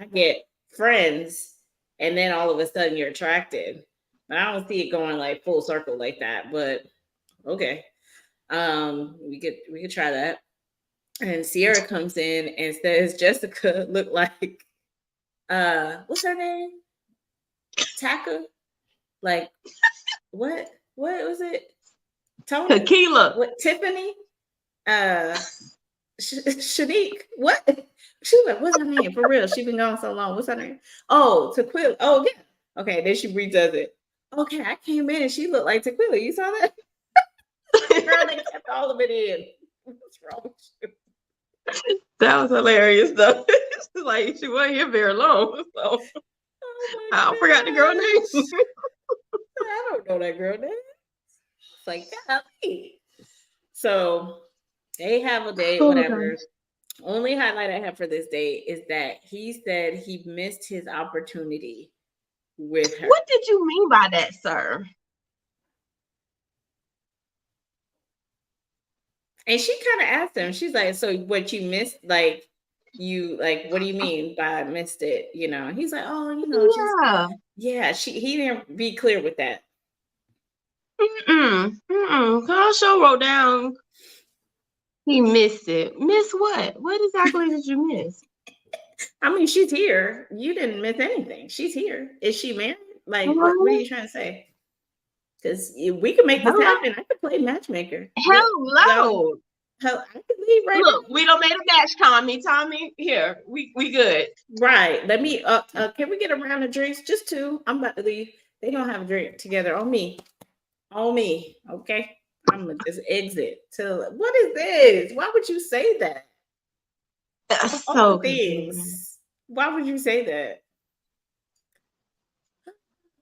I get friends, and then all of a sudden you're attracted, but I don't see it going like full circle like that. But okay, we could try that. And Sierra comes in and says Jessica looked like what's her name? Taka? Like what? What was it? Tony? Tequila. What? Tiffany? Uh, Shanique? What? She was like, what's her name? For real, she been gone so long. What's her name? Oh, Tequila. Oh yeah. Okay, then she redoes it. Okay, I came in and she looked like Tequila. You saw that? Girl, they kept all of it in. What's wrong with you? That was hilarious though. like, she wasn't here very long. So Oh my I forgot the girl name. gosh. I don't know that girl name. It's like, golly. So they have a date, Oh whatever. gosh. Only highlight I have for this date is that he said he missed his opportunity with her. What did you mean by that, sir? And she kind of asked him, she's like, so what you missed, like, you like, what do you mean by missed it? You know, and he's like, oh, just Yeah. yeah, he didn't be clear with that. I sure wrote down he missed it. Miss what? What exactly did you miss? I mean, she's here. You didn't miss anything. She's here. Is she married? Like, what are Hello? you trying to say? Because we can make this Hello? happen. I could play matchmaker. Y'all, Hello. hell, I could leave right now. Look, we don't made a match, Tommy. Tommy, here. We good. Right. Let me can we get a round of drinks? Just two. I'm about to leave. They don't have a drink together on me. On me. Okay. I'm gonna just exit. What is this? Why would you say that? Of That's all the so confusing. things, why would you say that?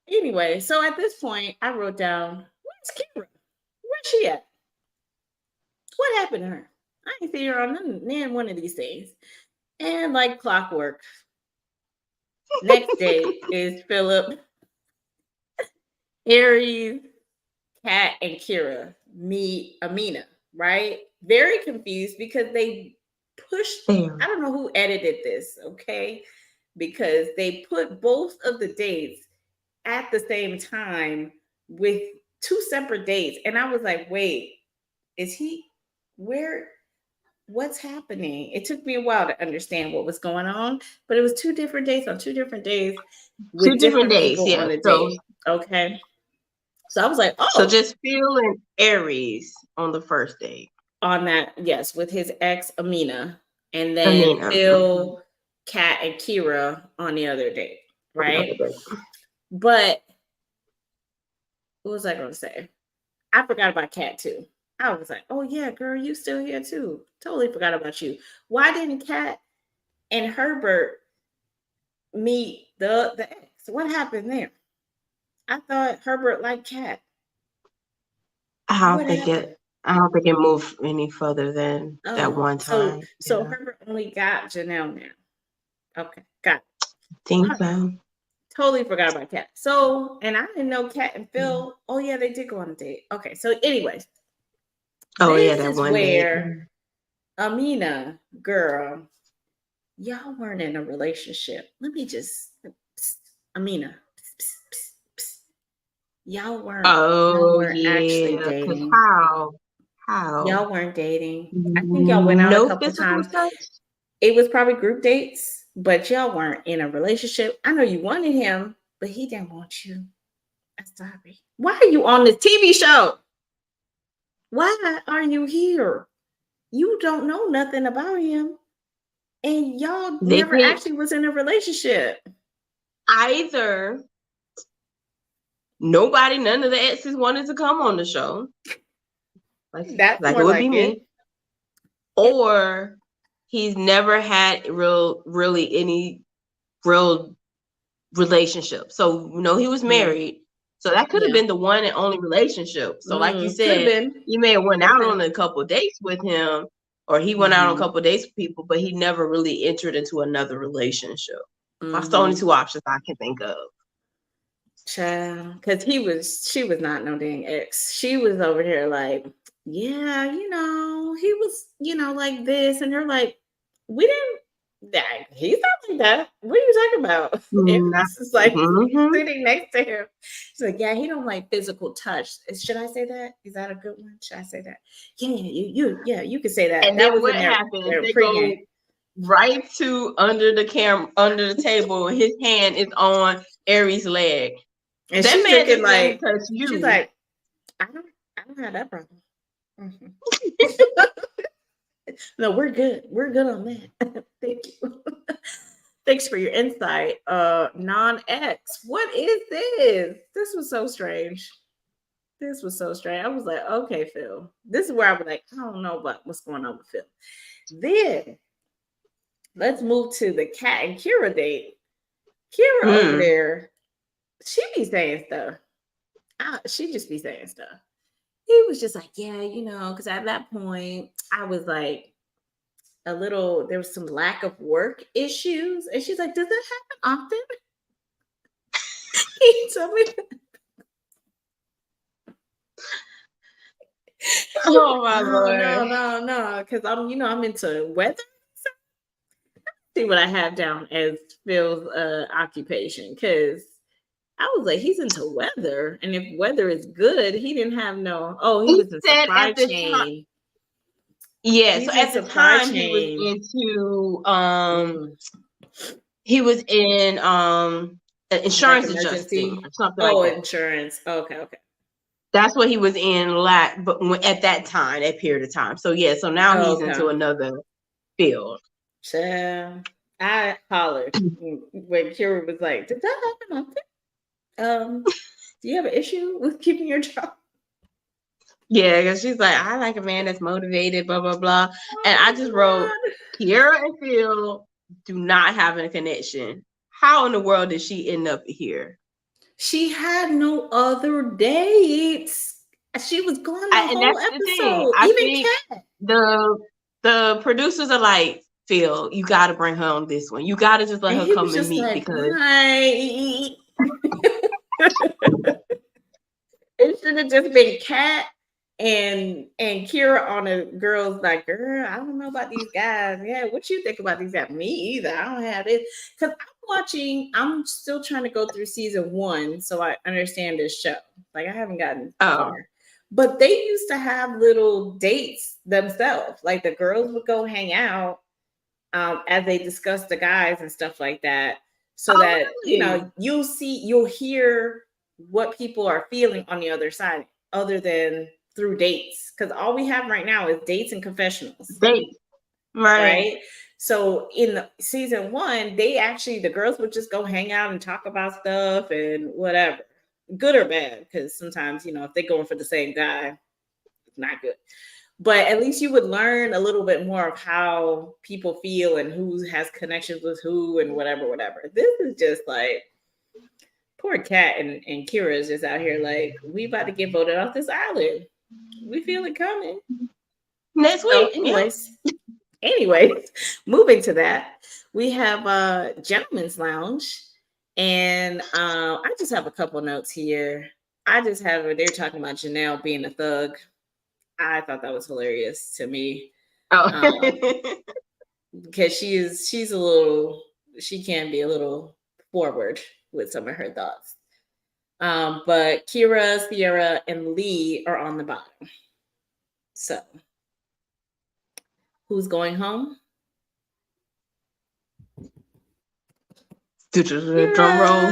Anyway, so at this point, I wrote down, where's Kira? Where's she at? What happened to her? I ain't see her on none one of these things. And like clockwork, next day is Philip, Aries, Kat, and Kira meet Amina, right? Very confused because they pushed, There. I don't know who edited this, okay? Because they put both of the dates at the same time with two separate dates. And I was like, wait, is he where? What's happening? It took me a while to understand what was going on, but it was two different dates on two different days 2 with different different days, people yeah. on the So date. Okay. So I was like, so oh, just Phil and Aries on the first date. on that, yes, with his ex Amina, and I then mean, Phil, Kat, and Kira on the other date, right? another date. But what was I going to say? I forgot about Kat too. I was like, oh yeah, girl, you still here too. Totally forgot about you. Why didn't Kat and Herbert meet the ex? What happened there? I thought Herbert liked Kat. I What don't think happened? it. I don't think it moved any further than that Oh, one so time. so Yeah, Herbert only got Janelle now. Okay, got it. think All right. so. Totally forgot about Kat. So, and I didn't know Kat and Yeah. Phil. Oh yeah, they did go on a date. Okay, so anyways, Oh yeah, this that is one date. where Amina, girl, y'all weren't in a relationship. Let me just, psst, Amina, psst, psst, psst, psst. Y'all Oh weren't actually yeah, cause dating. how? How? Y'all weren't dating. I think y'all went out a No couple physical times. touch. It was probably group dates, but y'all weren't in a relationship. I know you wanted him, but he didn't want you. I'm sorry. Why are you on this TV show? Why are you here? You don't know nothing about him. And y'all They never did actually was in a relationship. either nobody, none of the exes wanted to come on the show, That's like it more would be like me, it. or he's never had really any real relationship. So he was Mm, married. So that could have yeah. been the one and only relationship. So like you Could have said, been. you may have went out Okay. on a couple of dates with him, or he went out on a Mm-hmm. couple of dates with people, but he never really entered into another relationship. That's the only Mm-hmm. two options I can think of. Child, because she was not no dang ex. She was over here like, yeah, he was, like this, and they're like, we didn't. That he's not like that. What are you talking about? Aries is like Mm-hmm. sitting next to him. She's like, yeah, he don't like physical touch. Should I say that? Is that a good one? Should I say that? Yeah, yeah, you can say that. And That then was what in happens? their They pregame. go right to under the camera, under the table, and his hand is on Aries' leg. And That she's man looking didn't let me like, touch she's you. like, I don't have that problem. Mhm. No, we're good. We're good on that. Thank you. Thanks for your insight. Non-X. What is this? This was so strange. This was so strange. I was like, okay, Phil. This is where I was like, I don't know about what's going on with Phil. Then let's move to the Cat and Kira date. Kira over Mm. there, she be saying stuff. She just be saying stuff. He was just like, yeah, because at that point, I was like there was some lack of work issues. And she's like, does that happen often? He told me, Oh my no, Lord. no, no, no, because I'm into weather. See what I have down as Phil's occupation, because I was like, he's into weather, and if weather is good, he didn't have no. Oh, he He was in said supply at the time, chain. yeah. So He's in at the supply time he was chain. into Mm, he was in like insurance adjusting emergency. or something like Oh, that. insurance. Okay, okay. That's what he was in but at that time, that period of time. So yeah, so now he's into Okay. another field. Child. I hollered when Kira was like, "Did that happen often? Do you have an issue with keeping your job?" Yeah, because she's like, I like a man that's motivated, blah blah blah. And I just wrote, Oh my god. Kiera and Phil do not have a connection. How in the world did she end up here? She had no other dates. She was gone the And whole that's the thing. episode. I Even think Kat. the producers are like, Phil, you got to bring her on this one. You got to just let And her he was come and just meet like, because why? It should have just been Kat and Kira on a girl's like, girl, I don't know about these guys. Yeah, what you think about these guys? Me either. I don't have it. Because I'm still trying to go through season 1 so I understand this show. Like I haven't gotten far. oh But they used to have little dates themselves. Like the girls would go hang out as they discuss the guys and stuff like that, so oh that really? you'll hear what people are feeling on the other side, other than through dates. Because all we have right now is dates and confessionals, They right. right? So in the season 1, the girls would just go hang out and talk about stuff and whatever, good or bad. Because sometimes if they're going for the same guy, it's not good, but at least you would learn a little bit more of how people feel and who has connections with who and whatever. This is just like poor Kat and Kira is just out here like, we about to get voted off this island. We feel it coming. Next So, week, yeah. anyways, moving to that, we have Gentleman's Lounge, and I just have a couple notes here. They're talking about Janelle being a thug. I thought that was hilarious to me. Oh. Because she can be a little forward with some of her thoughts. But Kira, Sierra, and Lee are on the bottom. So who's going home? Drum roll.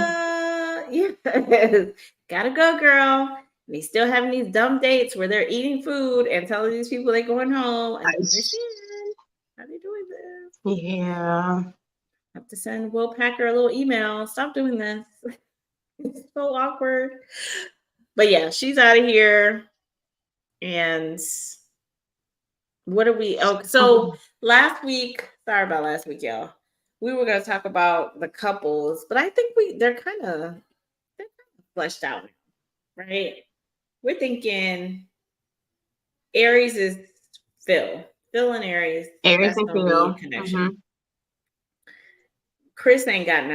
Kira. Yes. Gotta go, girl. And he's still having these dumb dates where they're eating food and telling these people they're going home. I don't understand how they doing this. Yeah. Have to send Will Packer a little email. Stop doing this. It's so awkward. But yeah, she's out of here. And what are we? Oh, so last week, sorry about last week, y'all. We were gonna talk about the couples, but I think they're kind of fleshed out, right? We're thinking Aries is Phil. Phil and Aries, Aries that's and gonna be a Phil. connection. Mm-hmm. Chris ain't got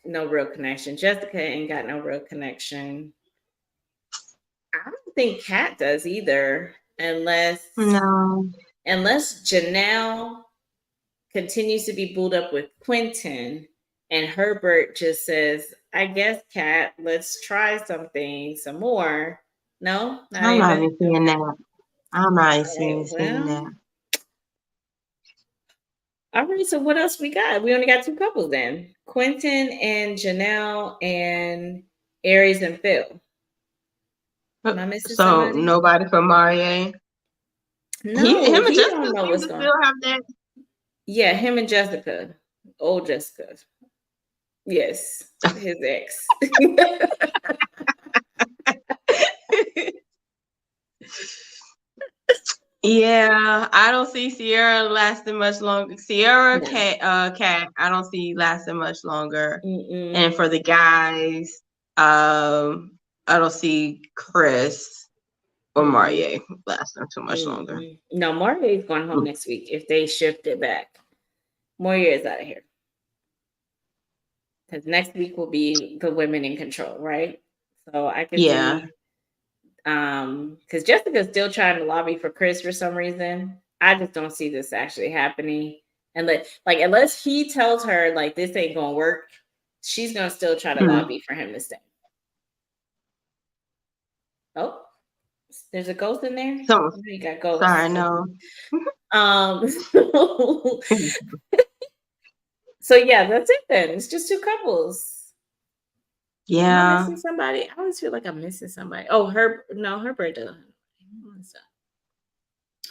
no real connection. Jessica ain't got no real connection. I don't think Kat does either, unless No. Janelle continues to be bulled up with Quentin and Herbert just says, I guess, Kat, let's try something some more. No, not I'm not even. even seeing Okay. that. I'm not All even right. seeing that. Well, all right. So what else we got? We only got 2 couples then. Quentin and Janelle and Aries and Phil. Am I missing So somebody? nobody from Marie. No, Him and he Jessica don't know seem what's to going. still have that. Yeah, him and Jessica, old Jessica. Yes, his ex. Yeah, I don't see Sierra lasting much longer. Sierra, No. Cat, I don't see lasting much longer. And Mm-mm. for the guys, I don't see Chris or Mm-mm. Marie lasting too much longer. Mm-mm. No, Mario is going home next week if they shift it back. Moria is out of here. Because next week will be the women in control, right? So I can Yeah, see because Jessica's still trying to lobby for Chris for some reason. I just don't see this actually happening. Unless he tells her like this ain't gonna work, she's gonna still try to mm, lobby for him to stay. Oh, there's a ghost in there. so You got sorry, ghosts. no. Um, so yeah, that's it then. It's just two couples. Am I Yeah. missing somebody? I always feel like I'm missing somebody. Oh, her birthday.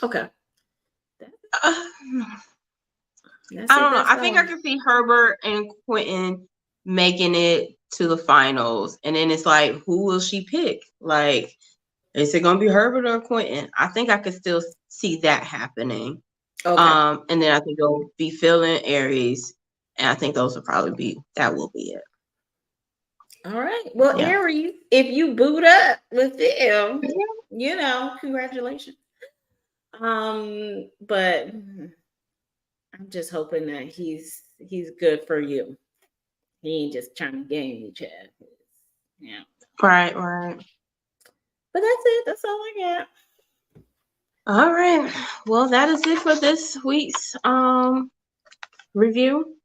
Okay. That- Uh, That's I it. don't know. That's I think I all. can see Herbert and Quentin making it to the finals, and then it's like, who will she pick? Like, is it gonna be Herbert or Quentin? I think I could still see that happening. Okay. And then I think it'll be Phil and Aries, and I think those will probably be that will be it. All right. Well, Yeah. Aries, if you boot up with them, congratulations. But I'm just hoping that he's good for you. He ain't just trying to game you, Chad. Yeah. Right, right. But that's it. That's all I got. All right. Well, that is it for this week's review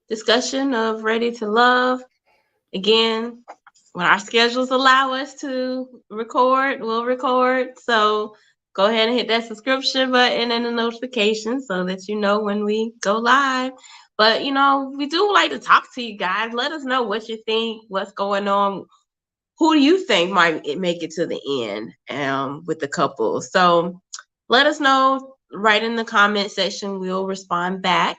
discussion of Ready to Love. Again, when our schedules allow us to record, we'll record. So go ahead and hit that subscription button and the notification so that you know when we go live. But we do like to talk to you guys. Let us know what you think, what's going on. Who do you think might make it to the end with the couple? So let us know right in the comment section. We'll respond back.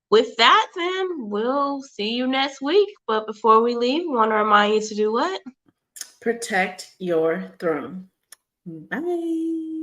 With that, then we'll see you next week. But before we leave, we want to remind you to do what? Protect your throne. Bye.